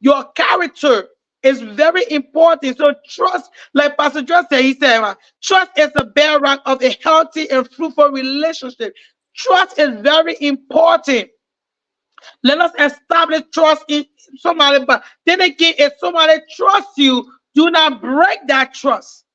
Your character is very important. So trust, like Pastor John said, he said, trust is the bedrock of a healthy and fruitful relationship. Trust is very important. Let us establish trust in somebody. But then again, if somebody trusts you, do not break that trust.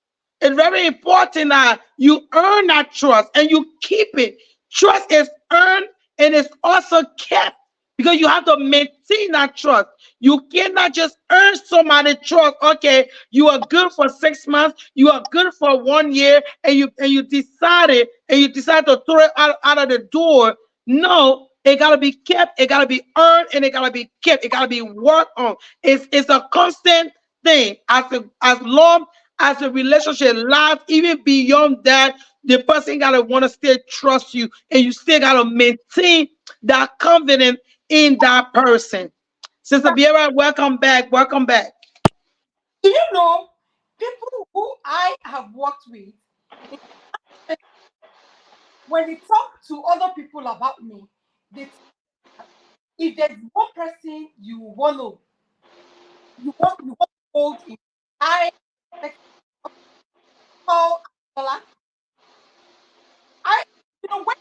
It's very important that you earn that trust and you keep it. Trust is earned and it's also kept, because you have to maintain that trust. You cannot just earn somebody trust. Okay, you are good for 6 months, you are good for 1 year, and you decide to throw it out of the door. No, it gotta be kept, it gotta be earned, and it gotta be kept. It gotta be worked on. It's a constant thing. As long as the relationship lasts, even beyond that, the person gotta want to still trust you, and you still gotta maintain that confidence in that person. Sister Biera, welcome back. Welcome back. Do you know people who I have worked with, when they talk to other people about me, they, if there's one person you want to hold in, I call Bola. I you know when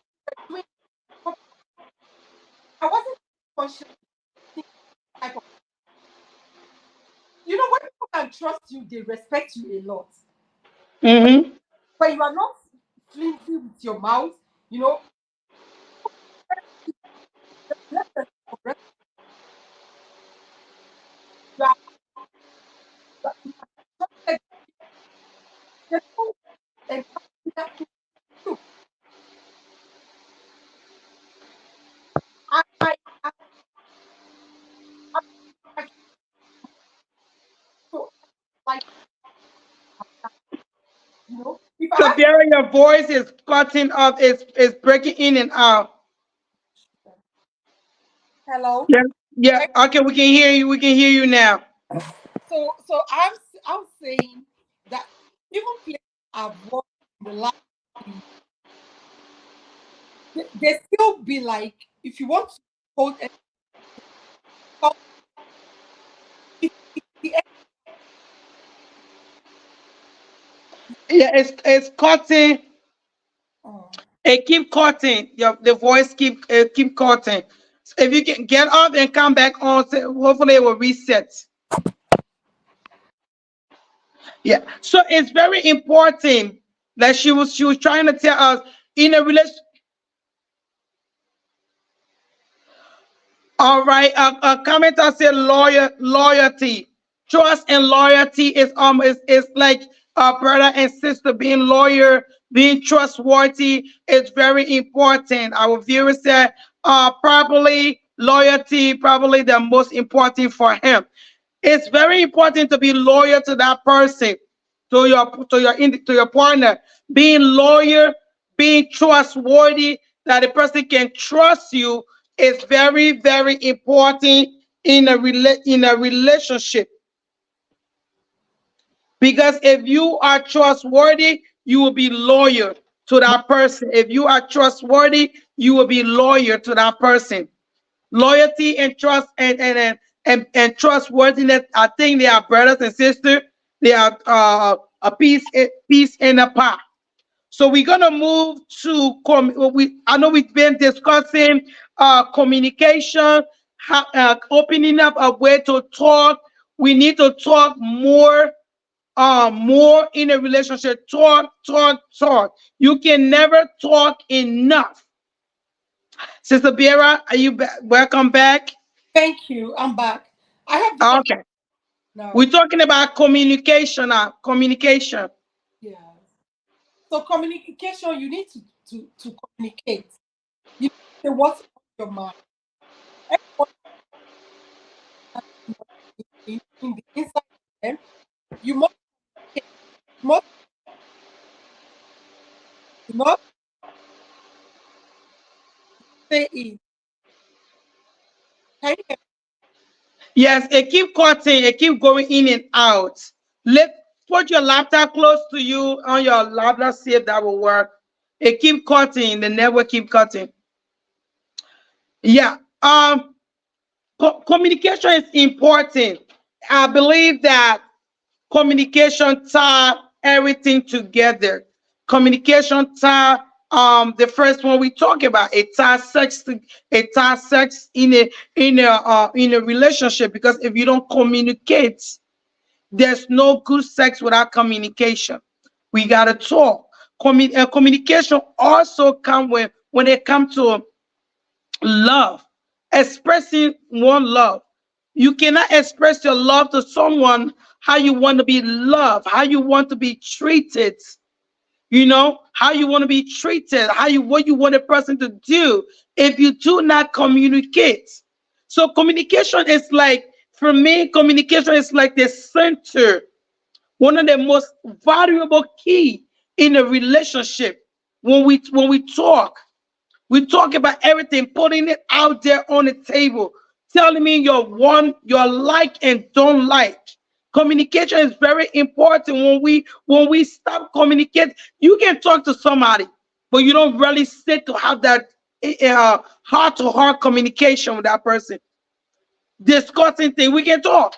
we were doing, I wasn't conscious type of, when people can trust you, they respect you a lot. Mm-hmm. But you are not flimsy with your mouth, you know. You are, there's no encouraging that to you. I I so like if I So have Biera, your voice is cutting off, is breaking in and out. hello. Yeah. Yeah. Okay, we can hear you. We can hear you now. So I'm saying that even places I've worked in the last, they still be like, if you want to hold a, if the Yeah, it's cutting. Oh, It keep cutting. The voice keep cutting. So if you can get off and come back on, so hopefully it will reset. Yeah. So it's very important that she was trying to tell us in a relation. All right. A commenter said loyalty, trust, and loyalty is like brother and sister being loyal, being trustworthy. Is very important. Our viewer said probably loyalty probably the most important for him. It's very important to be loyal to that person, to your partner. Being loyal, being trustworthy, that the person can trust you is very, very important in a relationship. Because if you are trustworthy, you will be loyal to that person. If you are trustworthy, you will be loyal to that person. Loyalty and trust and trustworthiness, I think they are brothers and sisters. They are a piece and a part. So we're gonna move to I know we've been discussing communication, opening up a way to talk. We need to talk more in a relationship. Talk, talk, talk. You can never talk enough. Sister Biera, are you welcome back? thank you. I'm back. I have the question Okay. now. We're talking about communication now. Communication. Yeah. So communication, you need to communicate. You say what's on your mind. Everyone in the inside of them, you must communicate. You must you must say it. Can you hear Yes, it keep cutting, it keep going in and out. Let Put your laptop close to you on your laptop, see if that will work. It keep cutting, the network keep cutting. Yeah. Communication is important. I believe that communication tie everything together. Communication tie the first one we talk about. It ties sex in a relationship, because if you don't communicate, there's no good sex without communication. We gotta talk. Communication also come when it comes to love, expressing one love. You cannot express your love to someone how you want to be loved, how you want to be treated, how you want to be treated, what you want a person to do if you do not communicate. So communication is like, for me, communication is like the center, one of the most valuable key in a relationship. When we talk, we talk about everything, putting it out there on the table, telling me your like and don't like. Communication is very important. When we stop communicating, you can talk to somebody, but you don't really sit to have that heart to heart communication with that person. Discussing things, we can talk.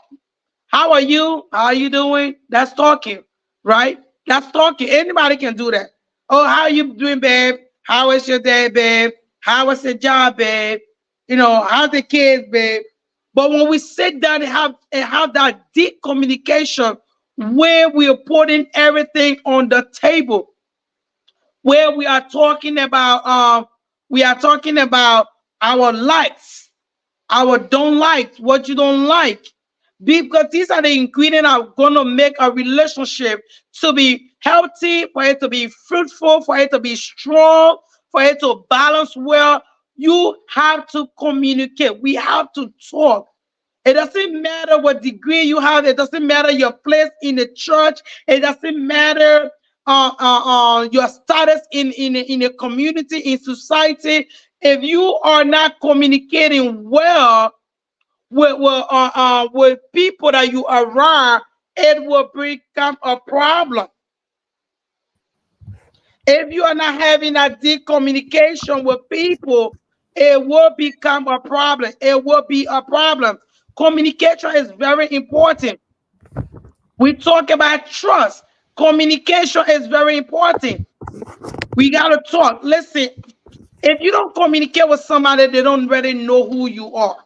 How are you? How are you doing? That's talking, right? That's talking. Anybody can do that. Oh, how are you doing, babe? How is your day, babe? How was the job, babe? How's the kids, babe? But when we sit down and have that deep communication, where we are putting everything on the table, where we are talking about our likes, our don't like, what you don't like, because these are the ingredients that are going to make a relationship to be healthy, for it to be fruitful, for it to be strong, for it to balance well. You have to communicate. We have to talk. It doesn't matter what degree you have. It doesn't matter your place in the church. It doesn't matter your status in a community, in society. If you are not communicating well with people that you are around, it will become a problem. If you are not having a deep communication with people, it will become a problem. It will be a problem. Communication is very important. We talk about trust. Communication is very important. We gotta talk. Listen, if you don't communicate with somebody, they don't really know who you are.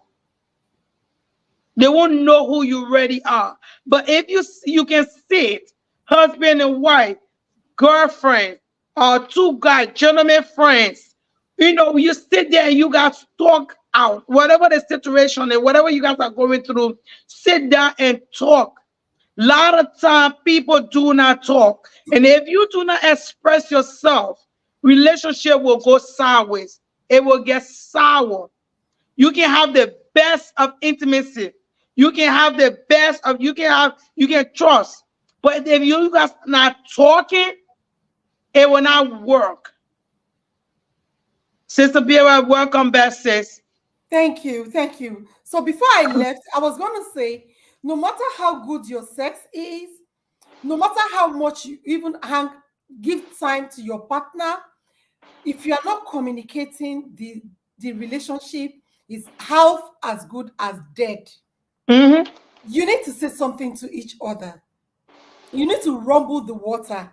They won't know who you really are. But if you can sit, husband and wife, girlfriend, or two guys, gentlemen friends, you sit there and you guys talk out whatever the situation is, whatever you guys are going through. Sit down and talk. A lot of time people do not talk, and if you do not express yourself, relationship will go sideways. It will get sour. You can have the best of intimacy. You can have the best of you can trust. But if you guys not talking, it will not work. Sister Vera, welcome back, sis. Thank you. Thank you. So before I left, I was going to say, no matter how good your sex is, no matter how much you even give time to your partner, if you are not communicating, the relationship is half as good as dead. Mm-hmm. You need to say something to each other. You need to rumble the water.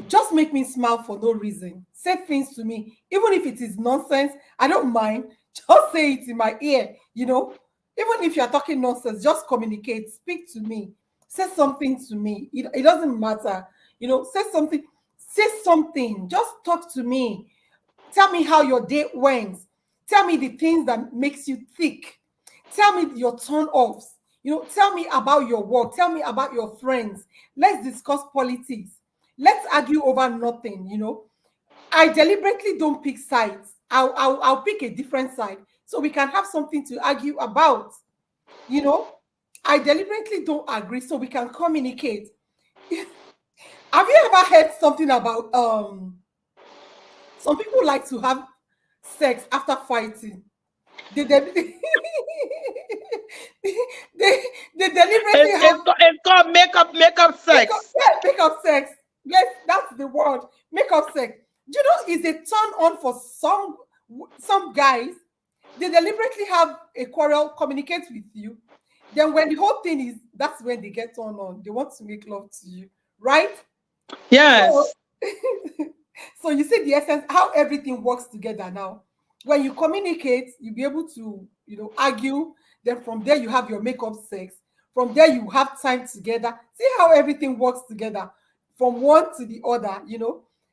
Just make me smile for no reason. Say things to me, even if it is nonsense. I don't mind. Just say it in my ear. Even if you're talking nonsense, just communicate. Speak to me. Say something to me. It doesn't matter. Say something. Say something. Just talk to me. Tell me how your day went. Tell me the things that makes you tick. Tell me your turn-offs. Tell me about your work. Tell me about your friends. Let's discuss politics. Let's argue over nothing. I deliberately don't pick sides. I'll pick a different side so we can have something to argue about. I deliberately don't agree so we can communicate. Have you ever heard something about some people like to have sex after fighting? They deliberately have It's called makeup sex. Makeup sex. Yes, that's the word. Makeup sex. It's a turn on for some guys. They deliberately have a quarrel, communicate with you. Then when the whole thing is, that's when they get turned on. They want to make love to you, right? Yes. So you see the essence, how everything works together now. When you communicate, you'll be able to, argue. Then from there, you have your makeup sex. From there, you have time together. See how everything works together from one to the other.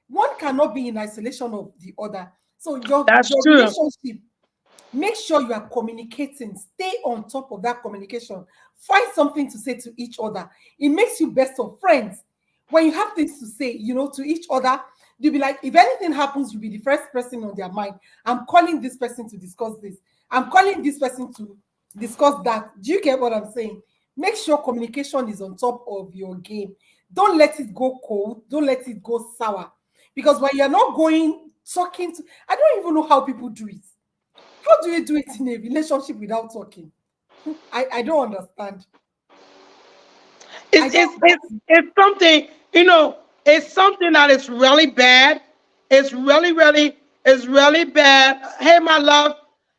One cannot be in isolation of the other. So your relationship, make sure you are communicating. Stay on top of that communication. Find something to say to each other. It makes you best of friends. When you have things to say, to each other, you'll be like, if anything happens, you'll be the first person on their mind. I'm calling this person to discuss this. I'm calling this person to discuss that. Do you get what I'm saying? Make sure communication is on top of your game. Don't let it go cold. Don't let it go sour. Because when you're not talking to, I don't even know how people do it. How do you do it in a relationship without talking? I don't understand. It's something, it's something that is really bad. It's really bad. Hey, my love,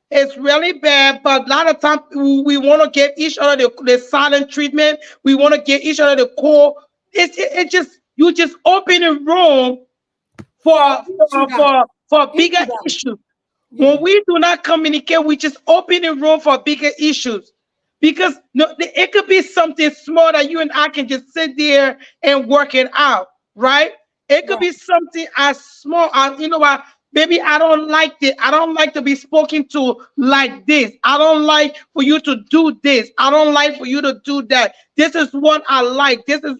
it's really bad. But a lot of times we want to give each other the silent treatment. We want to give each other the call. You just open a room for bigger issues. Yeah. When we do not communicate, we just open a room for bigger issues. Because it could be something small that you and I can just sit there and work it out, right? It could be something as small as, what, baby, I don't like this. I don't like to be spoken to like this. I don't like for you to do this. I don't like for you to do that. This is what I like. This is,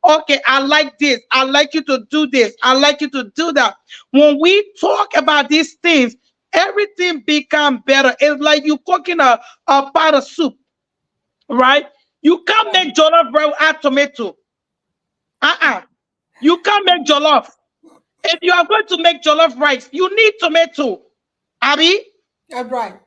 okay, I like this. I like you to do this. I like you to do that. When we talk about these things, everything becomes better. It's like you cooking a pot of soup. Right? You can't make jollof rice without tomato. You can't make jollof. If you are going to make jollof rice, you need tomato. Abby? Right.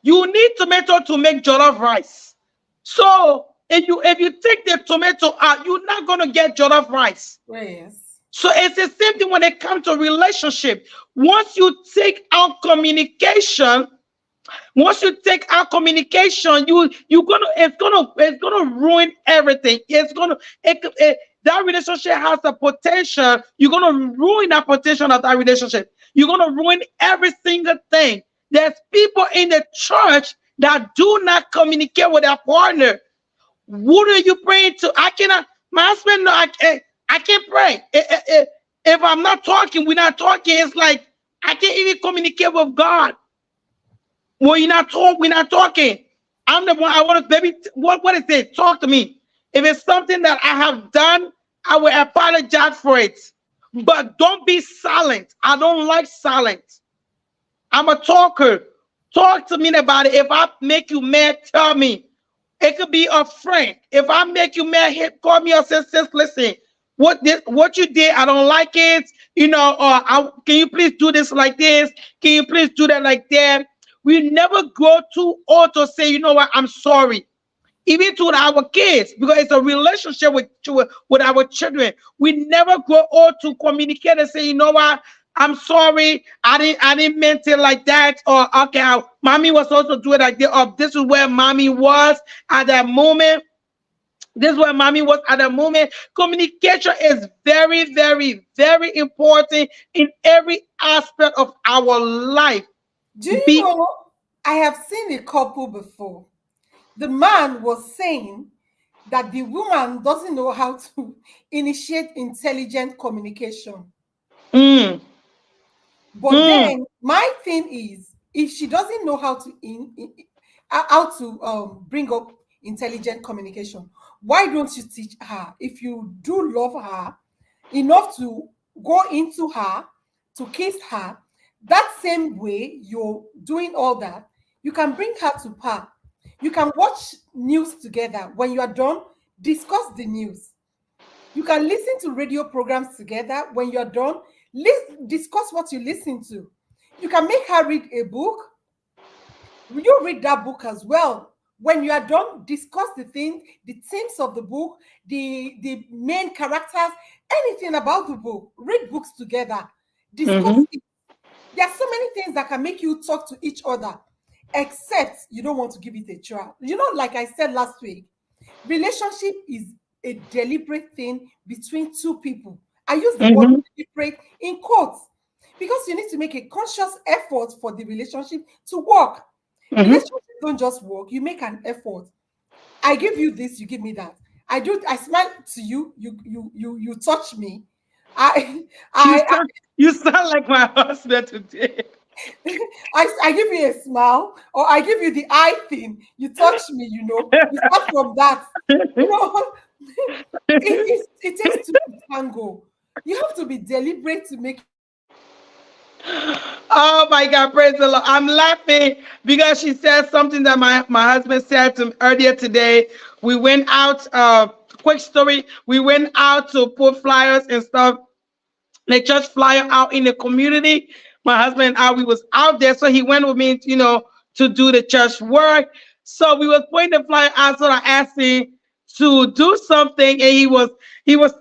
You need tomato to make jollof rice. So if you take the tomato out, you're not going to get jollof rice. Yes. So it's the same thing when it comes to relationship. Once you take out communication, it's gonna ruin everything. that relationship has the potential, you're gonna ruin that potential of that relationship. You're gonna ruin every single thing. There's people in the church that do not communicate with their partner. What are you praying to? I cannot. My husband, no, I can't pray. If I'm not talking, we're not talking. It's like I can't even communicate with God. Well, you're not talking. We're not talking. I'm the one. I want to, baby. What is it? Talk to me. If it's something that I have done, I will apologize for it. But don't be silent. I don't like silence. I'm a talker. Talk to me about it. If I make you mad, tell me. It could be a friend. If I make you mad, call me or say, sis, listen, what you did, I don't like it. You know, or can you please do this like this? Can you please do that like that? We never go too old to say, you know what, I'm sorry. Even to our kids, because it's a relationship with our children. We never grow old to communicate and say, you know what, I'm sorry, I didn't mean it like that, or okay, mommy was also doing like that, or this is where mommy was at that moment. This is where mommy was at the moment. Communication is very, very, very important in every aspect of our life. Do you Be know, I have seen a couple before. The man was saying that the woman doesn't know how to initiate intelligent communication. mm, But mm, then my thing is, if she doesn't know how to how to bring up intelligent communication, why don't you teach her? If you do love her enough to go into her, to kiss her, that same way you're doing all that, you can bring her to par. You can watch news together. When you are done, discuss the news. You can listen to radio programs together. When you're done, discuss what you listen to. You can make her read a book. You read that book as well. When you are done, discuss the things, the themes of the book, the main characters, anything about the book. Read books together. Discuss mhm. it. There are so many things that can make you talk to each other, except you don't want to give it a try. You know, like I said last week, relationship is a deliberate thing between two people. I use the word Mhm, deliberate in quotes because you need to make a conscious effort for the relationship to work. mhm. Relationships don't just work, you make an effort. I give you this, you give me that. I smile to you, you touch me. I You I sound you sound like my husband today. I give you a smile, or I give you the eye thing. You touch me, we start from that. You know, it takes two to tango. You have to be deliberate to make. Oh my God, praise the Lord. I'm laughing because she said something that my husband said to me earlier today. We went out, quick story. We went out to put flyers and stuff, the church flyer out in the community. My husband and I, we was out there. So he went with me, to do the church work. So we was putting the flyer out. So I asked him to do something, and he was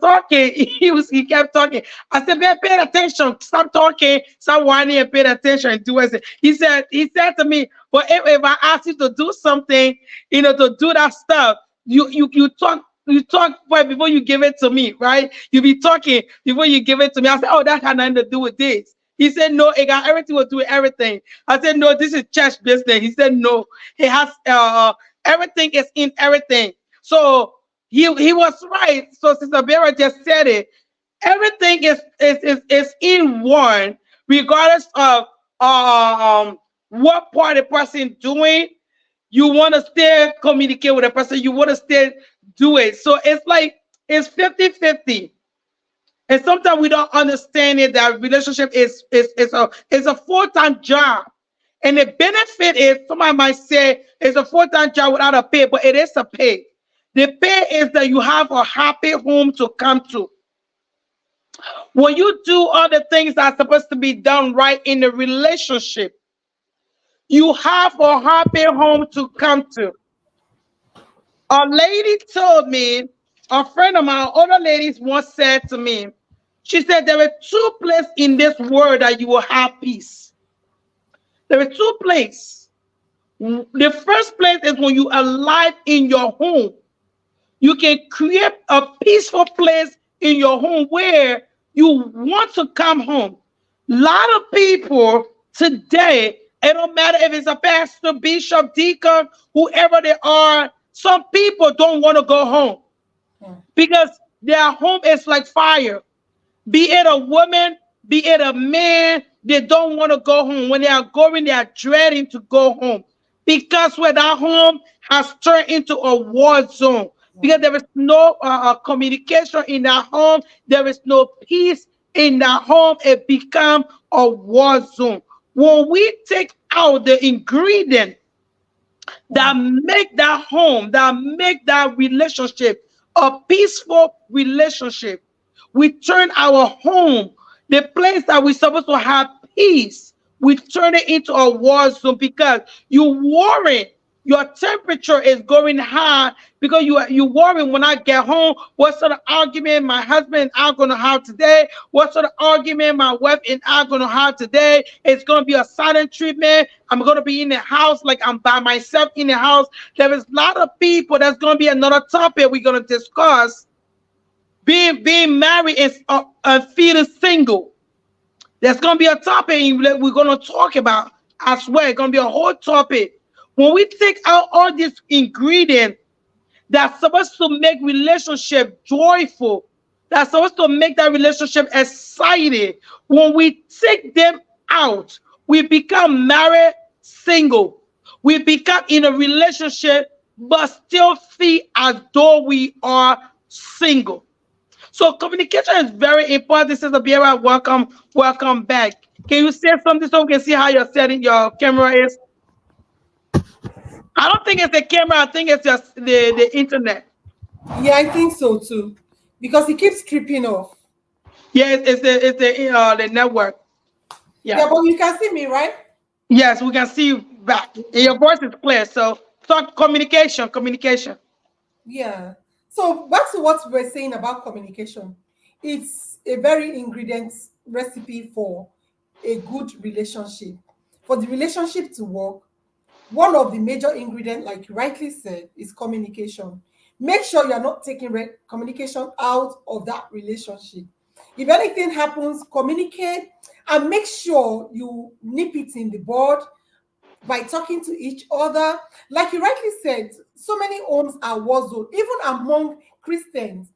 talking. He kept talking. I said, "Man, pay attention. Stop talking. Stop whining and pay attention and do it." He said to me, "But if I ask you to do something, to do that stuff, you talk." You talk first before you give it to me, right? You be talking before you give it to me. I said, "Oh, that had nothing to do with this." He said, "No, it got everything to do with everything." I said, "No, this is church business." He said, "No, it has everything is in everything." So he was right. So Sister Vera just said it. Everything is in one, regardless of what part the person doing. You want to still communicate with a person. You want to still do it. So it's like it's 50-50. And sometimes we don't understand it, that relationship is a full-time job. And the benefit is, somebody might say it's a full-time job without a pay, but it is a pay. The pay is that you have a happy home to come to. When you do all the things that are supposed to be done right in the relationship, you have a happy home to come to. A lady told me, a friend of mine, older ladies once said to me, she said, there are two places in this world that you will have peace. There are two places. The first place is when you are alive in your home. You can create a peaceful place in your home where you want to come home. A lot of people today, it don't matter if it's a pastor, bishop, deacon, whoever they are, some people don't want to go home Hmm. because their home is like fire. Be it a woman, be it a man, they don't want to go home. When they are going, they are dreading to go home because where that home has turned into a war zone. Because there is no communication in that home, there is no peace in that home. It become a war zone. When we take out the ingredient that make that home, that make that relationship a peaceful relationship. We turn our home, the place that we're supposed to have peace, we turn it into a war zone because you worry. Your temperature is going high because you worry when I get home. What sort of argument my husband and I going to have today? What sort of argument my wife and I going to have today? It's going to be a silent treatment. I'm going to be in the house like I'm by myself in the house. There is a lot of people. That's going to be another topic we're going to discuss. Being married is feeling single. There's going to be a topic that we're going to talk about as well. It's going to be a whole topic. When we take out all these ingredients that's supposed to make relationship joyful, that's supposed to make that relationship exciting, when we take them out, we become married single. We become in a relationship, but still feel as though we are single. So communication is very important. This is Abiera. Welcome back. Can you say something so we can see how your setting your camera is? I don't think it's the camera. I think it's just the internet. Yeah, I think so too, because it keeps tripping off. Yeah, it's the network. Yeah, Yeah. but you can see me, right? Yes, we can see you back. And your voice is clear. So talk communication. Yeah. So back to what we're saying about communication. It's a very ingredient recipe for a good relationship. For the relationship to work, one of the major ingredients, like you rightly said, is communication. Make sure you're not taking communication out of that relationship. If anything happens, communicate and make sure you nip it in the bud by talking to each other. Like you rightly said, so many homes are war zone, even among Christians,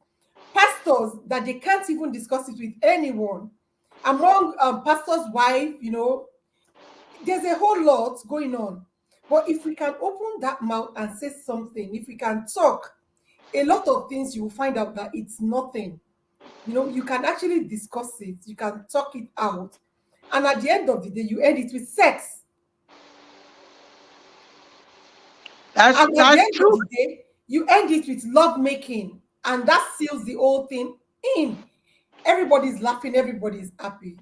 pastors that they can't even discuss it with anyone. Among pastors' wife, there's a whole lot going on. But if we can open that mouth and say something, if we can talk, a lot of things you will find out that it's nothing. You can actually discuss it, you can talk it out. And at the end of the day, you end it with sex. That's And at the that's end of true. the day, you end it with love making. And that seals the whole thing in. Everybody's laughing, everybody's happy.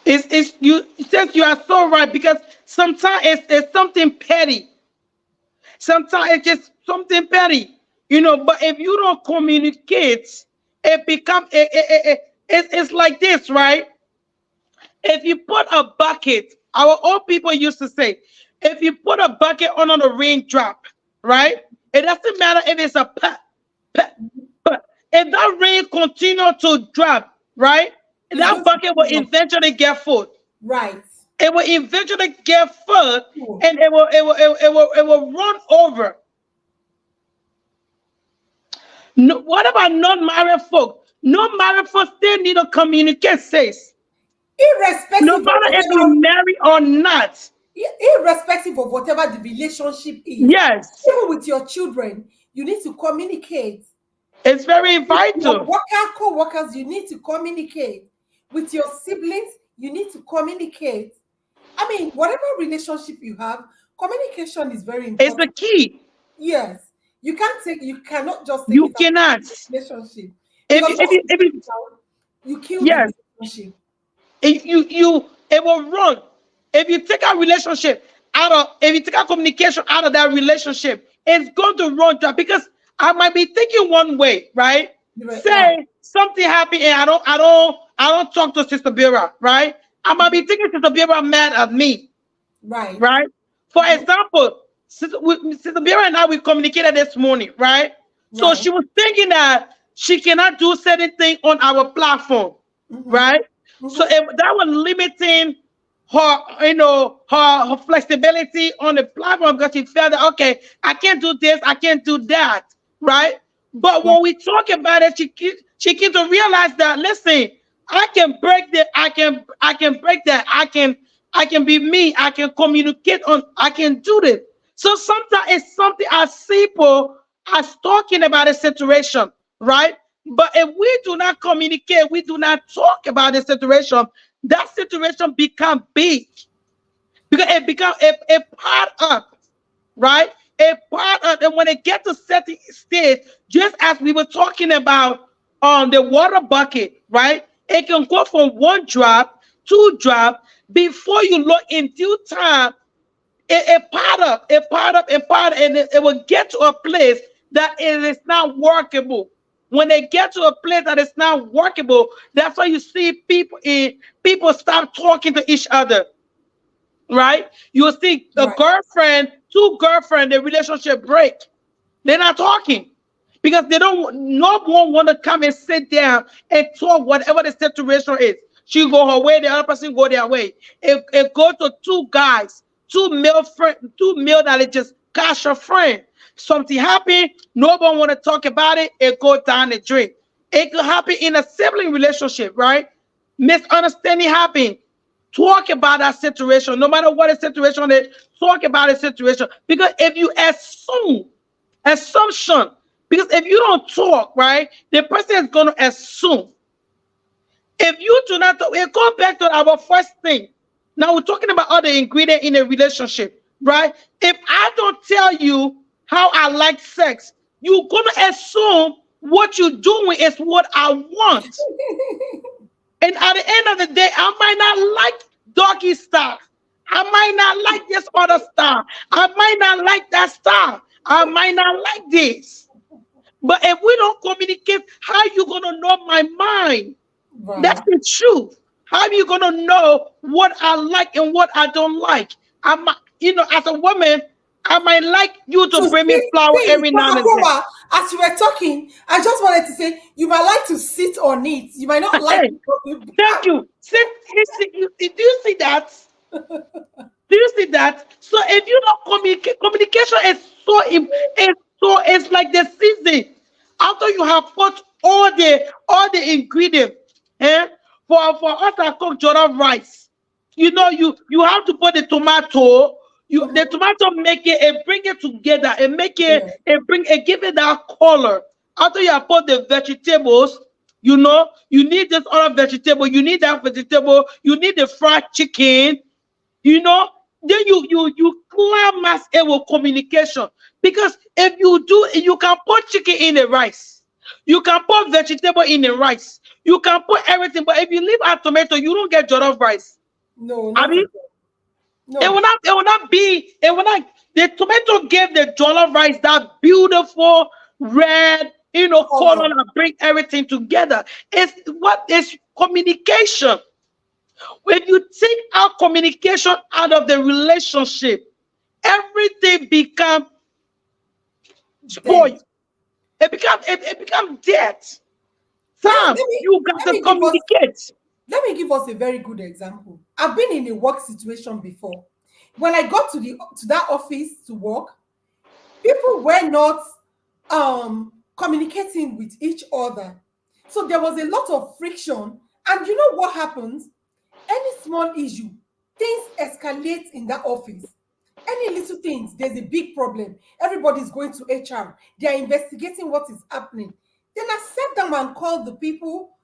It's you since you are so right because sometimes it's something petty. Sometimes it's just something petty, But if you don't communicate, it become it's like this, right? If you put a bucket, our old people used to say, if you put a bucket under the raindrop, right? It doesn't matter if it's a pat, pat, pat. If that rain continue to drop, right? It's That going to bucket will fill up. eventually get full. Right. It will eventually get full, Cool. and it will run over. No, what about non-married folk? Non-married folk still need to communicate, says. No Irrespective of matter if whatever you marry or not. irrespective of whatever the relationship is, Yes, even with your children, you need to communicate. it's very With your vital. co-workers, you need to communicate. With your siblings, you need to communicate. I mean, whatever relationship you have, communication is very It's the important. key. Yes. You cannot just take You it out of cannot. the relationship. If Because you, if once you, you if take you it out, you kill the yes, relationship. it will run. If you take a relationship if you take a communication out of that relationship, it's going to run dry because I might be thinking one way, right? Right, Say something happened and I don't talk to Sister Bira, right? I might be thinking Sister Bira mad at me, right. right? For example, Sister Vera and I, we communicated this morning, right? So Right. she was thinking that she cannot do certain thing on our platform, Mm-hmm. right? So Mm-hmm. if that was limiting her, her flexibility on the platform because she felt that okay, I can't do this, I can't do that, right? But Right. when we talk about it, she came to realize that listen, I can break that, I can break that, I can be me, I can communicate on, I can do this. So sometimes it's something as simple as talking about a situation, right? But if we do not communicate, we do not talk about the situation, that situation become big because it becomes a part of, right? A part of, and when it gets to certain stage, just as we were talking about on the water bucket, right? It can go from one drop, two drop, before you look in due time, it part up, and it will get to a place that it is not workable. When they get to a place that is not workable, that's why you see people stop talking to each other, right? You'll see a Right. girlfriend, two girlfriend, the relationship break. They're not talking because they don't. No one want to come and sit down and talk whatever the situation is. She go her way, the other person go their way. It go to two guys, two male friend, two male that is just cash a friend. Something happen, no one want to talk about it. It go down the drain. It could happen in a sibling relationship, right? Misunderstanding happen. Talk about that situation, no matter what the situation is. Talk about the situation because if you assumption, because if you don't talk, right, the person is going to assume. If you do not talk, we go back to our first thing. Now we're talking about other ingredient in a relationship, right? If I don't tell you how I like sex, you're going to assume what you're doing is what I want. And at the end of the day, I might not like doggy style. I might not like this other style. I might not like that style. I might not like this. But if we don't communicate, how you gonna know my mind? That's Right. the truth. How are you gonna know what I like and what I don't like? As a woman, I might like you to So bring me flower see, every now Pastor and then. Poma, as you were talking, I just wanted to say you might like to sit on it. You might not like Hey, it. thank you. See, do you see that? Do you see that? So if you don't communicate, communication is it's like the season. After you have put all the ingredients, eh? For us to cook jollof rice, you have to put the tomato. The Mhm. tomato make it bring it together and make it Yeah. it give it that color. After you have put the vegetables, you need this other vegetable, you need that vegetable, you need the fried chicken, you know then you climax it with communication, because if you do, you can put chicken in the rice, you can put vegetable in the rice, you can put everything, but if you leave out tomato, you don't get jollof rice. No, I not mean, at all. it will not, the tomato gave the jollof rice that beautiful red, color Color. that bring everything together. It's what is communication. When you take out communication out of the relationship, everything become Dead. spoiled. It become dead. Let, Sam, let me you got let to me give us communicate. let me give us a very good example. I've been in a work situation before. When I got to that office to work, people were not communicating with each other. So there was a lot of friction. And you know what happens? Any small issue, things escalate in that office. Any little things, there's a big problem. Everybody's going to HR. They are investigating what is happening. Then I sat down and called the people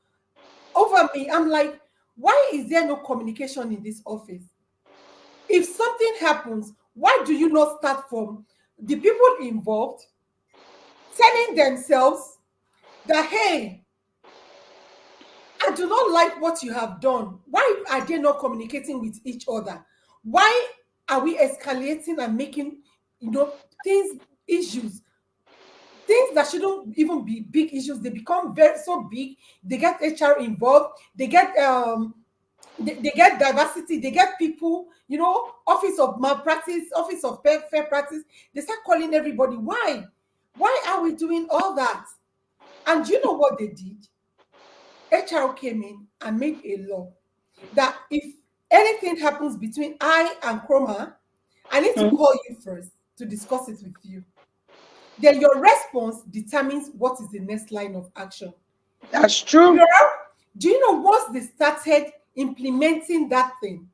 over me. I'm like, why is there no communication in this office? If something happens, why do you not start from the people involved telling themselves that, hey, I do not like what you have done. Why are they not communicating with each other? Why are we escalating and making, things, issues, things that shouldn't even be big issues? They become very so big. They get HR involved. They get they get diversity, they get people, office of malpractice, office of fair practice. They start calling everybody. Why are we doing all that? And you know what they did? HR came in and made a law that if anything happens between I and Chroma, I need to call you first to discuss it with you. Then your response determines what is the next line of action. That's true. Girl, do you know once they started implementing that thing?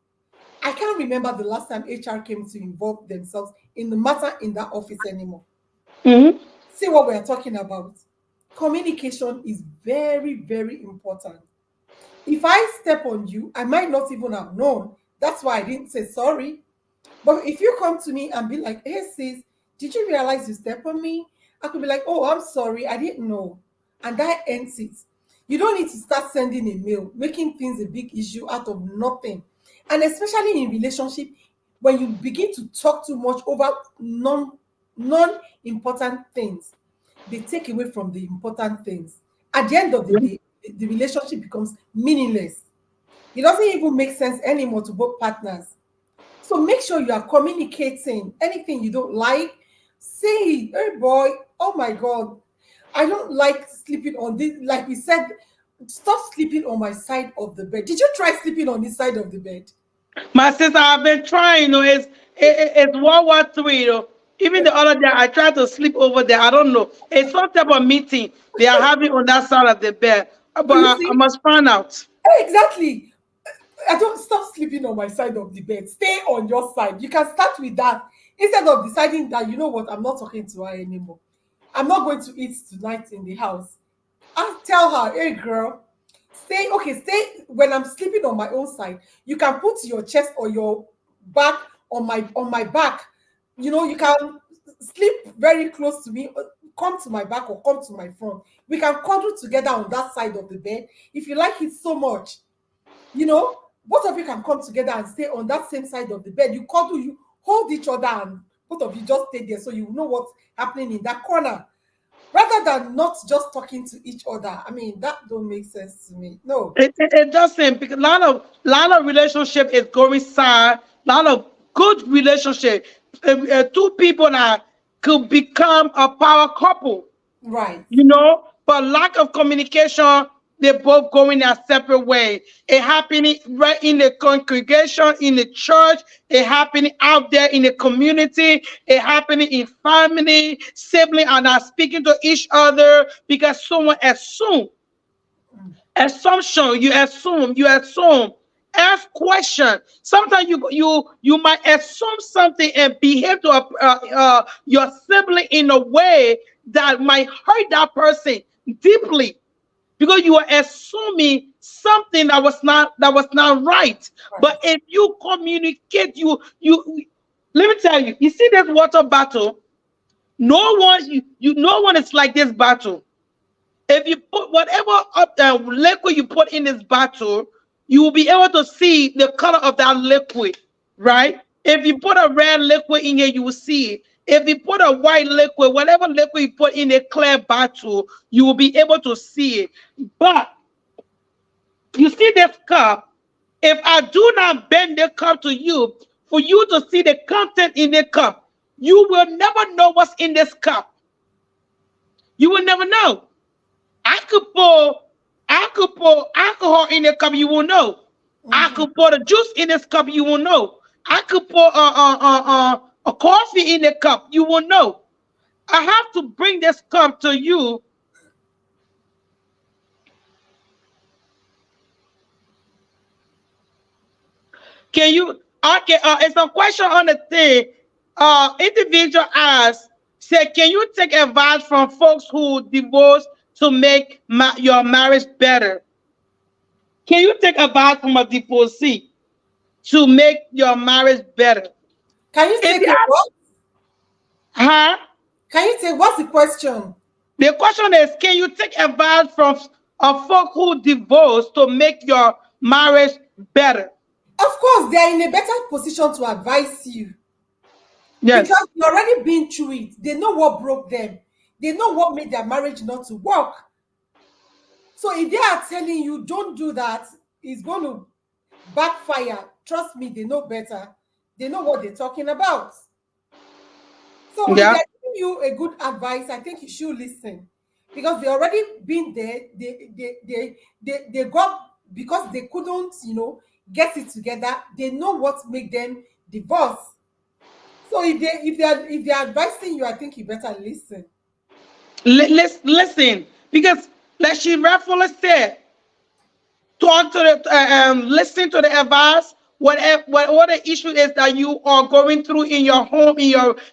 I can't remember the last time HR came to involve themselves in the matter in that office anymore. See what we're talking about. Communication is very, very important. If I step on you, I might not even have known. That's why I didn't say sorry. But if you come to me and be like, hey, sis, did you realize you stepped on me? I could be like, oh, I'm sorry, I didn't know. And that ends it. You don't need to start sending a mail, making things a big issue out of nothing. And especially in relationship, when you begin to talk too much over non-important things, they take away from the important things. At the end of the day, the relationship becomes meaningless. It doesn't even make sense anymore to both partners. So make sure you are communicating. Anything you don't like, say, hey boy, oh my God, I don't like sleeping on this. Like we said, stop sleeping on my side of the bed. Did you try sleeping on this side of the bed? My sister, I've been trying. It's World War III. Even the other day, I tried to sleep over there. I don't know. It's some type of meeting they are having on that side of the bed. But I must find out. Exactly. I don't stop sleeping on my side of the bed. Stay on your side. You can start with that instead of deciding that, you know what, I'm not talking to her anymore. I'm not going to eat tonight in the house. I'll tell her, hey girl, stay when I'm sleeping on my own side. You can put your chest or your back on my back. You can sleep very close to me. Come to my back or come to my front. We can cuddle together on that side of the bed. If you like it so much, both of you can come together and stay on that same side of the bed. You cuddle, you hold each other, and both of you just stay there so you know what's happening in that corner. Rather than not just talking to each other. I mean, that don't make sense to me. No. It doesn't, because a lot of relationship is going sad. A lot of good relationship. Two people that could become a power couple. Right. But lack of communication, they're both going their separate way. It happening right in the congregation, in the church. It happening out there in the community. It happening in family. Siblings are not speaking to each other because someone assume. Assumption. You assume. Ask question. Sometimes you might assume something and behave to your sibling in a way that might hurt that person deeply, because you are assuming something that was not right. But if you communicate, you let me tell you, you see this water battle. No one is like this battle. If you put whatever liquid you put in this bottle, you will be able to see the color of that liquid, right? If you put a red liquid in here, you will see it. If you put a white liquid, whatever liquid you put in a clear bottle, you will be able to see it. But you see this cup, if I do not bend the cup to you, for you to see the content in the cup, you will never know what's in this cup. You will never know. I could pour alcohol in the cup, you will know. I could pour the juice in this cup, you will know. I could pour a coffee in the cup, you will know. I have to bring this cup to you. Can you? Okay. It's a question on the thing. Individual asks, say, can you take advice from folks who divorce to make your marriage better? Can you take advice from a divorcee to make your marriage better? Can you take it what? Huh? Can you take, what's the question? The question is, can you take advice from a folk who divorce to make your marriage better? Of course, they're in a better position to advise you. Yes. Because you've already been through it. They know what broke them. They know what made their marriage not to work. So if they are telling you don't do that, it's going to backfire. Trust me, they know better. They know what they're talking about. So if Yeah. they're giving you a good advice, I think you should listen because they already been there. They got because they couldn't, get it together. They know what make them divorce. So if they're advising you, I think you better listen. Listen, because like she rightfully said, talk to the listen to the advice. Whatever the issue is that you are going through in your home, in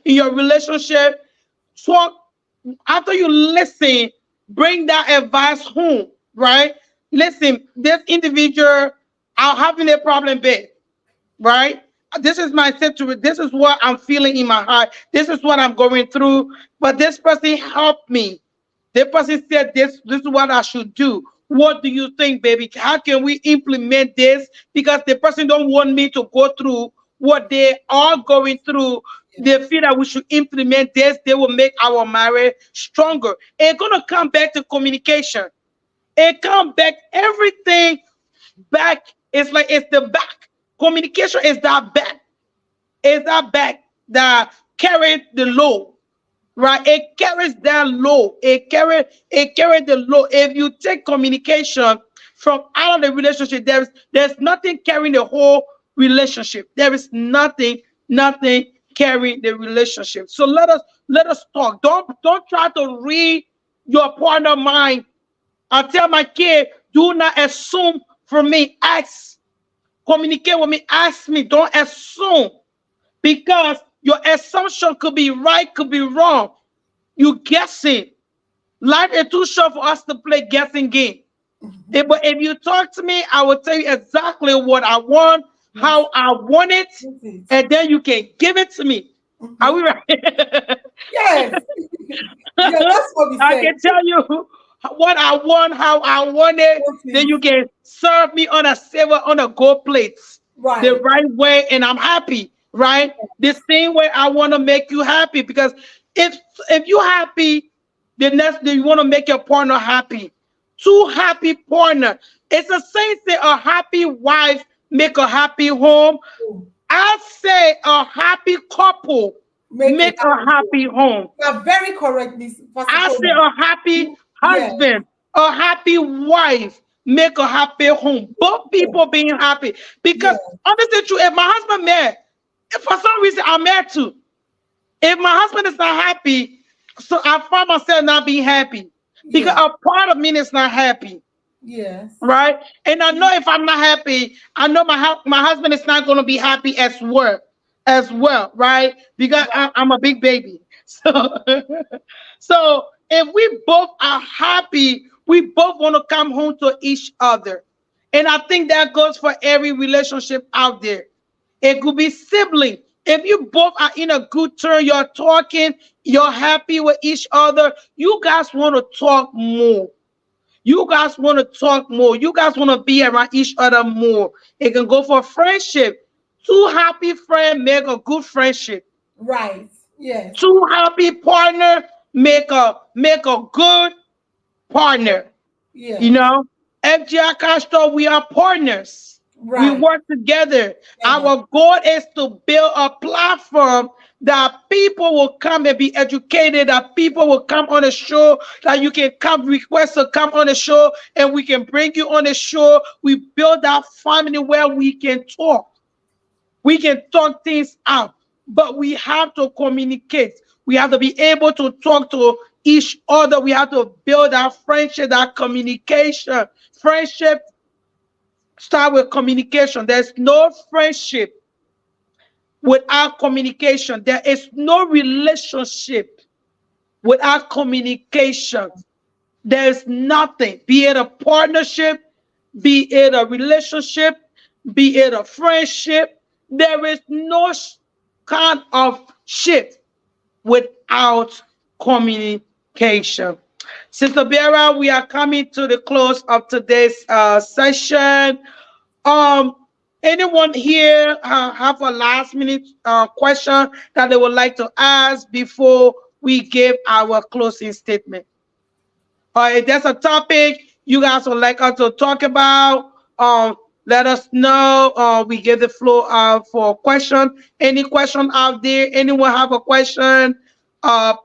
your relationship, talk. After you listen, bring that advice home, right? Listen, this individual, I'm having a problem, babe, right? This is my situation. This is what I'm feeling in my heart. This is what I'm going through. But this person helped me. The person said this is what I should do. What do you think, baby? How can we implement this? Because the person don't want me to go through what they are going through. They Yes. feel that we should implement this. They will make our marriage stronger. It's gonna come back to communication. It come back everything back. It's like it's the back. Communication is that back. It's that back that carries the load, right? It carries that load. It carries the load. If you take communication from out of the relationship, there's nothing carrying the whole relationship. There is nothing carrying the relationship. So let us talk. Don't try to read your partner mind. I tell my kid, do not assume from me. Ask, communicate with me. Ask me. Don't assume because your assumption could be right, could be wrong. You guessing. Life is too short for us to play guessing game. But if you talk to me, I will tell you exactly what I want, Yes. how I want it, That's it. and then you can give it to me. Are we Mhm. right? Yes. Yeah, that's what we I said. can tell you what I want, how I want it. That's Then it. you can serve me on a silver, on a gold plate, the Right. right way, and I'm happy. Right, the same way I want to make you happy. Because if if you happy, the next day you want to make your partner happy. Two happy partner. It's the same thing. A happy wife make a happy home. Oh, I say a happy couple make a make a happy home. happy home. You are very correct, Miss Pastor I say Coleman. a happy Yes. husband, a happy wife make a happy home. Both people being happy. Because Yes. honestly, true, if my husband mad, if for some reason I'm mad too, if my husband is not happy, so I find myself not being happy because Yes. a part of me is not happy, Yes. right? And I know if I'm not happy, I know my husband is not going to be happy as well, right? Because I'm a big baby, so so if we both are happy, we both want to come home to each other, and I think that goes for every relationship out there. It could be sibling. If you both are in a good turn, you're talking, you're happy with each other, you guys want to talk more. You guys want to talk more. You guys want to be around each other more. It can go for friendship. Two happy friends make a good friendship. Right. Yes. Two happy partner make a good partner. You Yes. know, FGI Castro, we are partners. We Right. work together. Uh-huh. Our goal is to build a platform that people will come and be educated, that people will come on the show, that you can come request to come on the show, and we can bring you on the show. We build that family where we can talk. We can talk things out, but we have to communicate. We have to be able to talk to each other. We have to build our friendship, that communication. Friendship start with communication. There's no friendship without communication. There is no relationship without communication. There's nothing, be it a partnership, be it a relationship, be it a friendship. There is no kind of ship without communication. Sister Vera, we are coming to the close of today's session. Um, Anyone here have a last minute question that they would like to ask before we give our closing statement? Or if there's a topic you guys would like us to talk about, Let us know. We give the floor for question. Any question out there? Anyone have a question?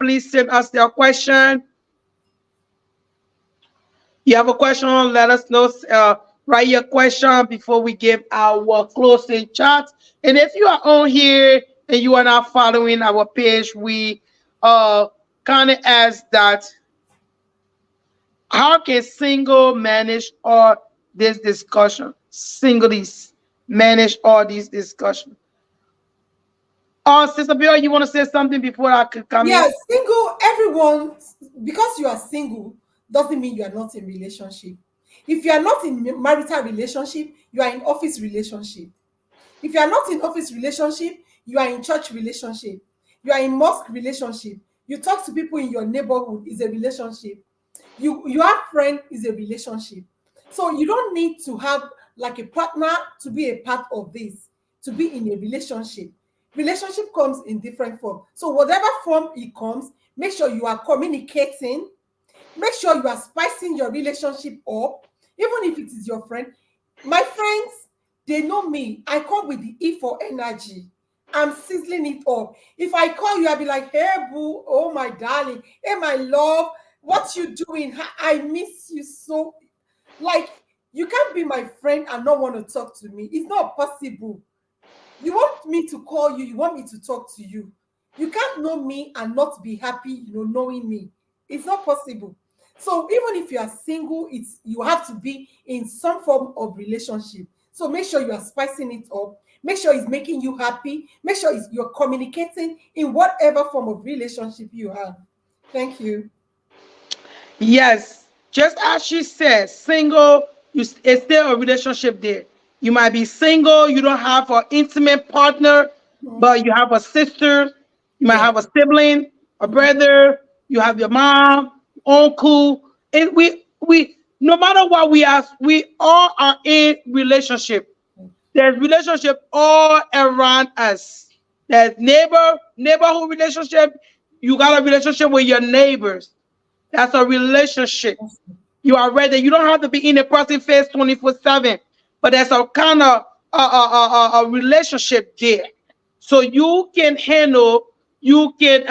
Please send us their question. You have a question? Let us know. Write your question before we give our closing chat. And if you are on here and you are not following our page, we kind of ask that how can single manage all this discussion? Singles manage all these discussion. Oh, Sister Bill, you want to say something before I could come in? Yeah, single, everyone, because you are single, doesn't mean you are not in relationship. If you are not in marital relationship, you are in office relationship. If you are not in office relationship, you are in church relationship. You are in mosque relationship. You talk to people in your neighborhood is a relationship. You have friend is a relationship. So you don't need to have like a partner to be a part of this, to be in a relationship. Relationship comes in different form. So whatever form it comes, make sure you are communicating. Make sure you are spicing your relationship up, even if it is your friend. My friends, they know me. I come with the E for energy. I'm sizzling it up. If I call you, I'll be like, hey, boo, oh, my darling, hey, my love, what you doing? I miss you so. Like, you can't be my friend and not want to talk to me. It's not possible. You want me to call you, you want me to talk to you. You can't know me and not be happy, knowing me. It's not possible. So even if you are single, it's you have to be in some form of relationship. So make sure you are spicing it up. Make sure it's making you happy. Make sure you're communicating in whatever form of relationship you have. Thank you. Yes, just as she said, single, it's still a relationship there. You might be single, you don't have an intimate partner, Mhm. but you have a sister, you might Yeah. have a sibling, a Mhm. brother, you have your mom, uncle, and we no matter what we all are in relationship. There's relationship all around us. There's neighborhood relationship. You got a relationship with your neighbors. That's a relationship. You are ready. You don't have to be in a person face 24/7, but there's a kind of a relationship there. So you can handle, you can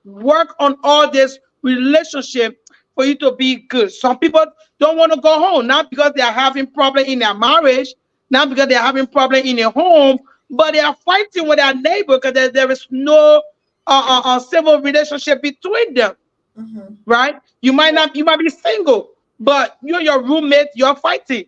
work on all this relationship for you to be good. Some people don't want to go home, not because they are having problem in their marriage, not because they're having problem in their home, but they are fighting with their neighbor because there is no civil relationship between them, Mhm. right? You might be single, but you and your roommate, you're fighting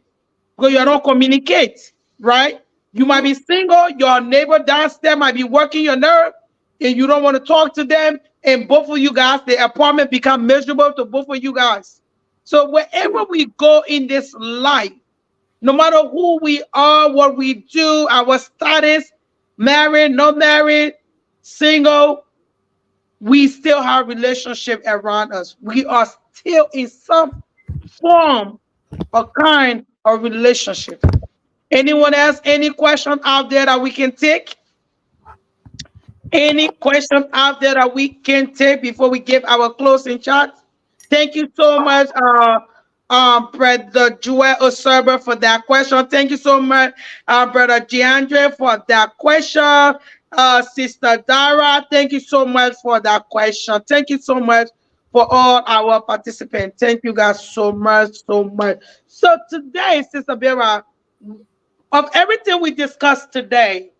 because you Mhm. don't communicate, right? You might Mhm. be single, your neighbor downstairs might be working your nerve, and you don't want to talk to them, and both of you guys, the apartment become miserable to both of you guys. So wherever we go in this life, no matter who we are, what we do, our status, married, not married, single, we still have relationship around us. We are still in some form or kind of relationship. Anyone else? Any question out there that we can take? Any question out there that we can take before we give our closing chat? Thank you so much, Brother Joel Oserber, for that question. Thank you so much, Brother Deandre, for that question. Sister Dara, thank you so much for that question. Thank you so much for all our participants. Thank you guys so much, so much. So today, Sister Vera, of everything we discussed today,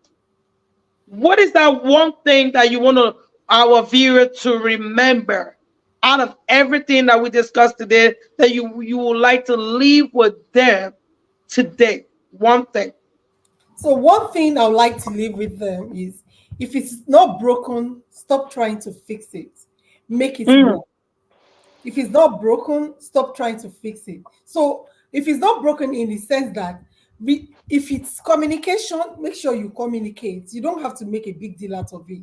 what is that one thing that you want our viewer to remember out of everything that we discussed today that you would like to leave with them today? One thing. So one thing I would like to leave with them is if it's not broken, stop trying to fix it. Make it Mm, work. If it's not broken, stop trying to fix it. So if it's not broken in the sense that if it's communication, make sure you communicate. You don't have to make a big deal out of it.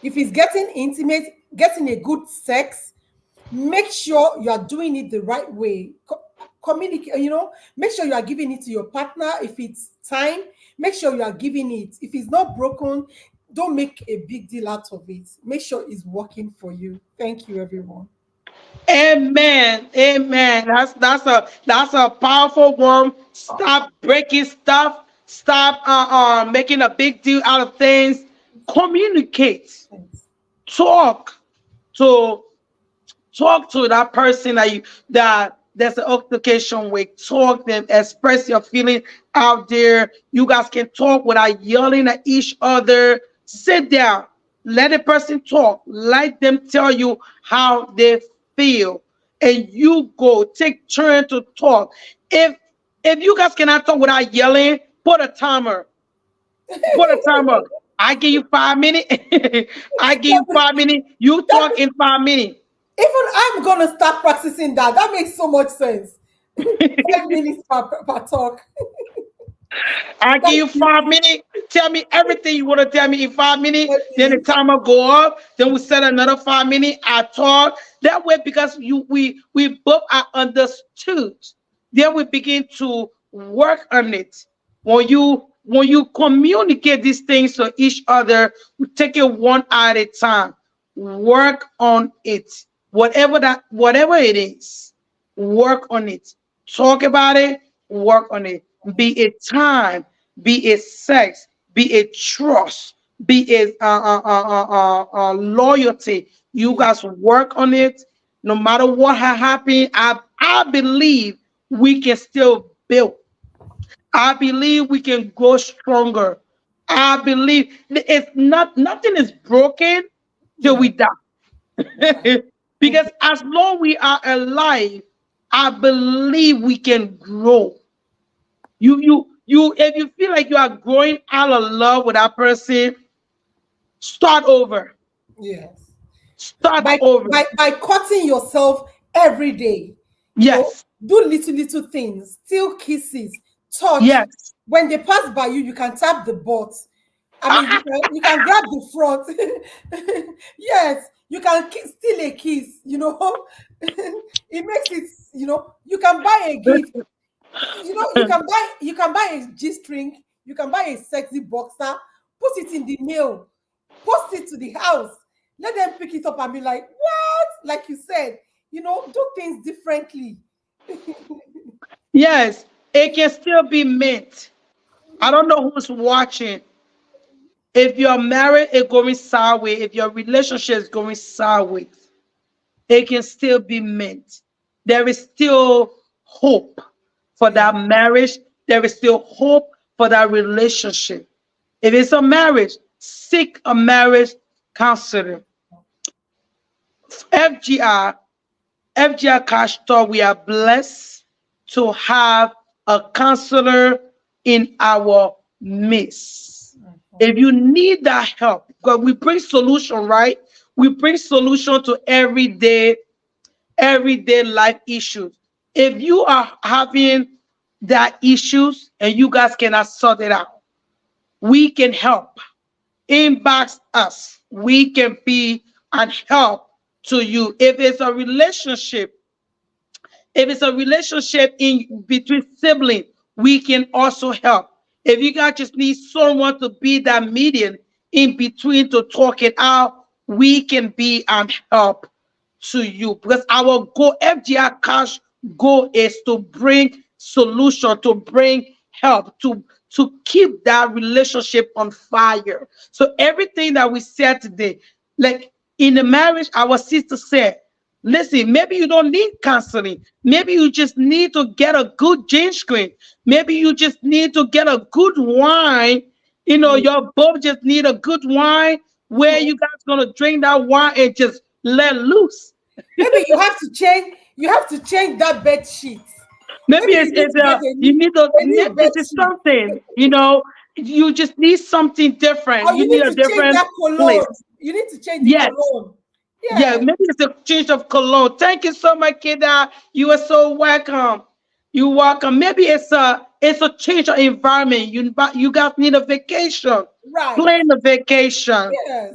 If it's getting intimate, getting a good sex, make sure you are doing it the right way. Communicate, make sure you are giving it to your partner. If it's time, make sure you are giving it. If it's not broken, don't make a big deal out of it. Make sure it's working for you. Thank you, everyone. Amen. Amen. That's a powerful one. Stop breaking stuff. Stop making a big deal out of things. Communicate. Yes. Talk to that person that there's an occasion where talk them, express your feeling out there. You guys can talk without yelling at each other. Sit down, let the person talk, let them tell you how they feel, and you go take turn to talk. If you guys cannot talk without yelling, put a timer. Put a timer. I give you 5 minutes. I give you 5 minutes. You That, talk in 5 minutes. even I'm gonna start practicing that. That makes so much sense. 5 minutes per talk. I give Thank you you. 5 minutes. Tell me everything you want to tell me in 5 minutes. Then the Okay. timer go up. Then we set another 5 minutes. I talk that way because we both are understood. Then we begin to work on it. When you communicate these things to each other, we take it one at a time. Work on it. Whatever it is, work on it. Talk about it, work on it. Be it time, be it sex, be it trust, be it loyalty. You Yeah. guys work on it. No matter what has happened, I believe we can still build. I believe we can grow stronger. I believe it's not nothing is broken till Yeah. we die. Right. Because as long we are alive, I believe we can grow. If you feel like you are growing out of love with that person, start over. Yes. Start by over. by cutting yourself every day, Yes. do little things, still kisses, touch. Yes. When they pass by you, you can tap the butt. I mean, Ah, you can grab the front. Yes, you can steal a kiss. It makes it. You can buy a gift. You can buy a g-string. You can buy a sexy boxer. Put it in the mail. Post it to the house. Let them pick it up and be like, what? Like you said, do things differently. yes. It can still be meant. I don't know who's watching. If you're married, it's going sideways. If your relationship is going sideways, it can still be meant. There is still hope for Yeah. that marriage. There is still hope for that relationship. If it's a marriage, seek a marriage counselor. FGR, FGR Cash Talk, we are blessed to have a counselor in our midst. If you need that help, because we bring solution, right? We bring solution to everyday life issues. If you are having that issues and you guys cannot sort it out, we can help. Inbox us. We can be an help to you. If it's a relationship in between siblings, we can also help. If you guys just need someone to be that median in between to talk it out, we can be an help to you. Because our goal, FGR Cash goal, is to bring solution, to bring help, to keep that relationship on fire. So everything that we said today, like in the marriage, our sister said, listen, maybe you don't need counseling. Maybe you just need to get a good gin screen. Maybe you just need to get a good wine. Yeah. Your both just need a good wine where you guys gonna drink that wine and just let loose. Maybe you have to change that bed sheet. Maybe Maybe you need to get you need a new bed it is sheet. something, you just need something different. Or You you need need a to change different that cologne. place. You need to change the Yes. cologne. Yeah, Yeah. maybe it's a change of cologne. Thank you so much, Kida. You are so welcome. You welcome. Maybe it's a change of environment. You guys need a vacation. Right. Plan a vacation. Yes.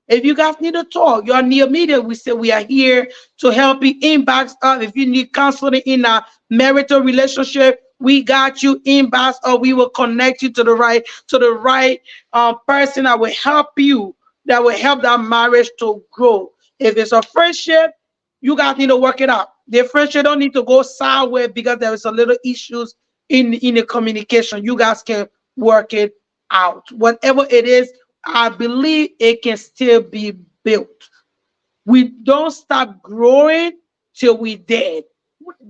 If you guys need a talk, you're near media. We say we are here to help you. Inbox us if you need counseling in a marital relationship. We got you. Inbox, or we will connect you to the right person that will help that marriage to grow. If it's a friendship, you guys need to work it out. The friendship don't need to go sour because there is a little issues in the communication. You guys can work it out. Whatever it is, I believe it can still be built. We don't stop growing till we dead.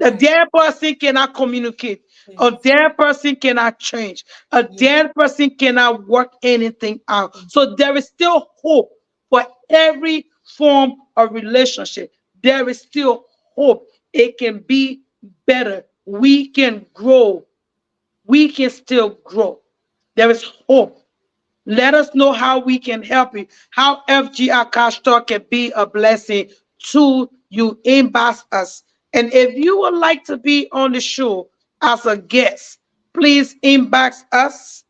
A Right. dead person cannot communicate. A Yes. dead person cannot change. A Yes. dead person cannot work anything out. Yes. So there is still hope for every form of relationship. There is still hope. It can be better. We can grow. We can still grow. There is hope. Let us know how we can help you, how FGR Cash Talk can be a blessing to you. Inbox us. And if you would like to be on the show as a guest, please inbox us,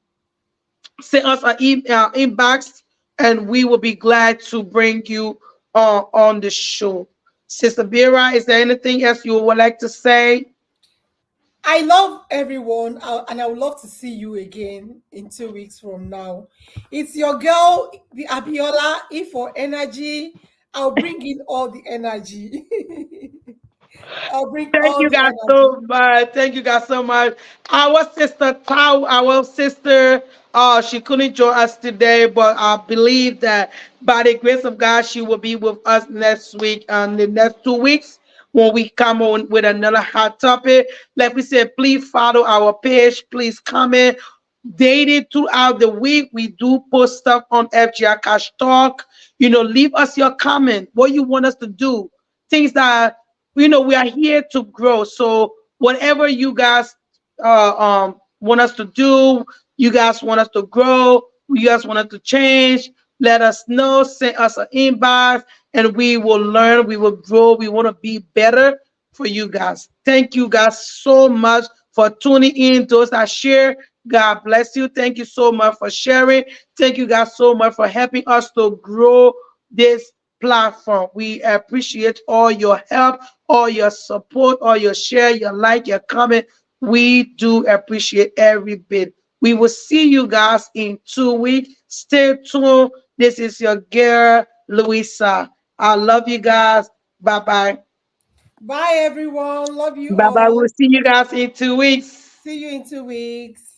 send us an inbox, and we will be glad to bring you on the show. Sister Vera, is there anything else you would like to say? I love everyone, and I would love to see you again in 2 weeks from now. It's your girl, the Abiola. E for energy. I'll bring in all the energy. I'll bring Thank all you the guys energy. so much. Thank you guys so much. Our sister Tao, our sister, she couldn't join us today, but I believe that by the grace of God, she will be with us next week and the next 2 weeks when we come on with another hot topic. Like we said, please follow our page. Please comment daily throughout the week. We do post stuff on FGR Cash Talk. Leave us your comment. What you want us to do. Things that we are here to grow. So whatever you guys want us to do, you guys want us to grow, you guys want us to change, let us know. Send us an inbox, and we will learn. We will grow. We want to be better for you guys. Thank you guys so much for tuning in. Those that share, God bless you. Thank you so much for sharing. Thank you guys so much for helping us to grow this platform. We appreciate all your help, all your support, all your share, your like, your comment. We do appreciate every bit. We will see you guys in 2 weeks. Stay tuned. This is your girl, Louisa. I love you guys. Bye bye. Bye, everyone. Love you Bye bye. We'll all. see you guys in 2 weeks. See you in 2 weeks.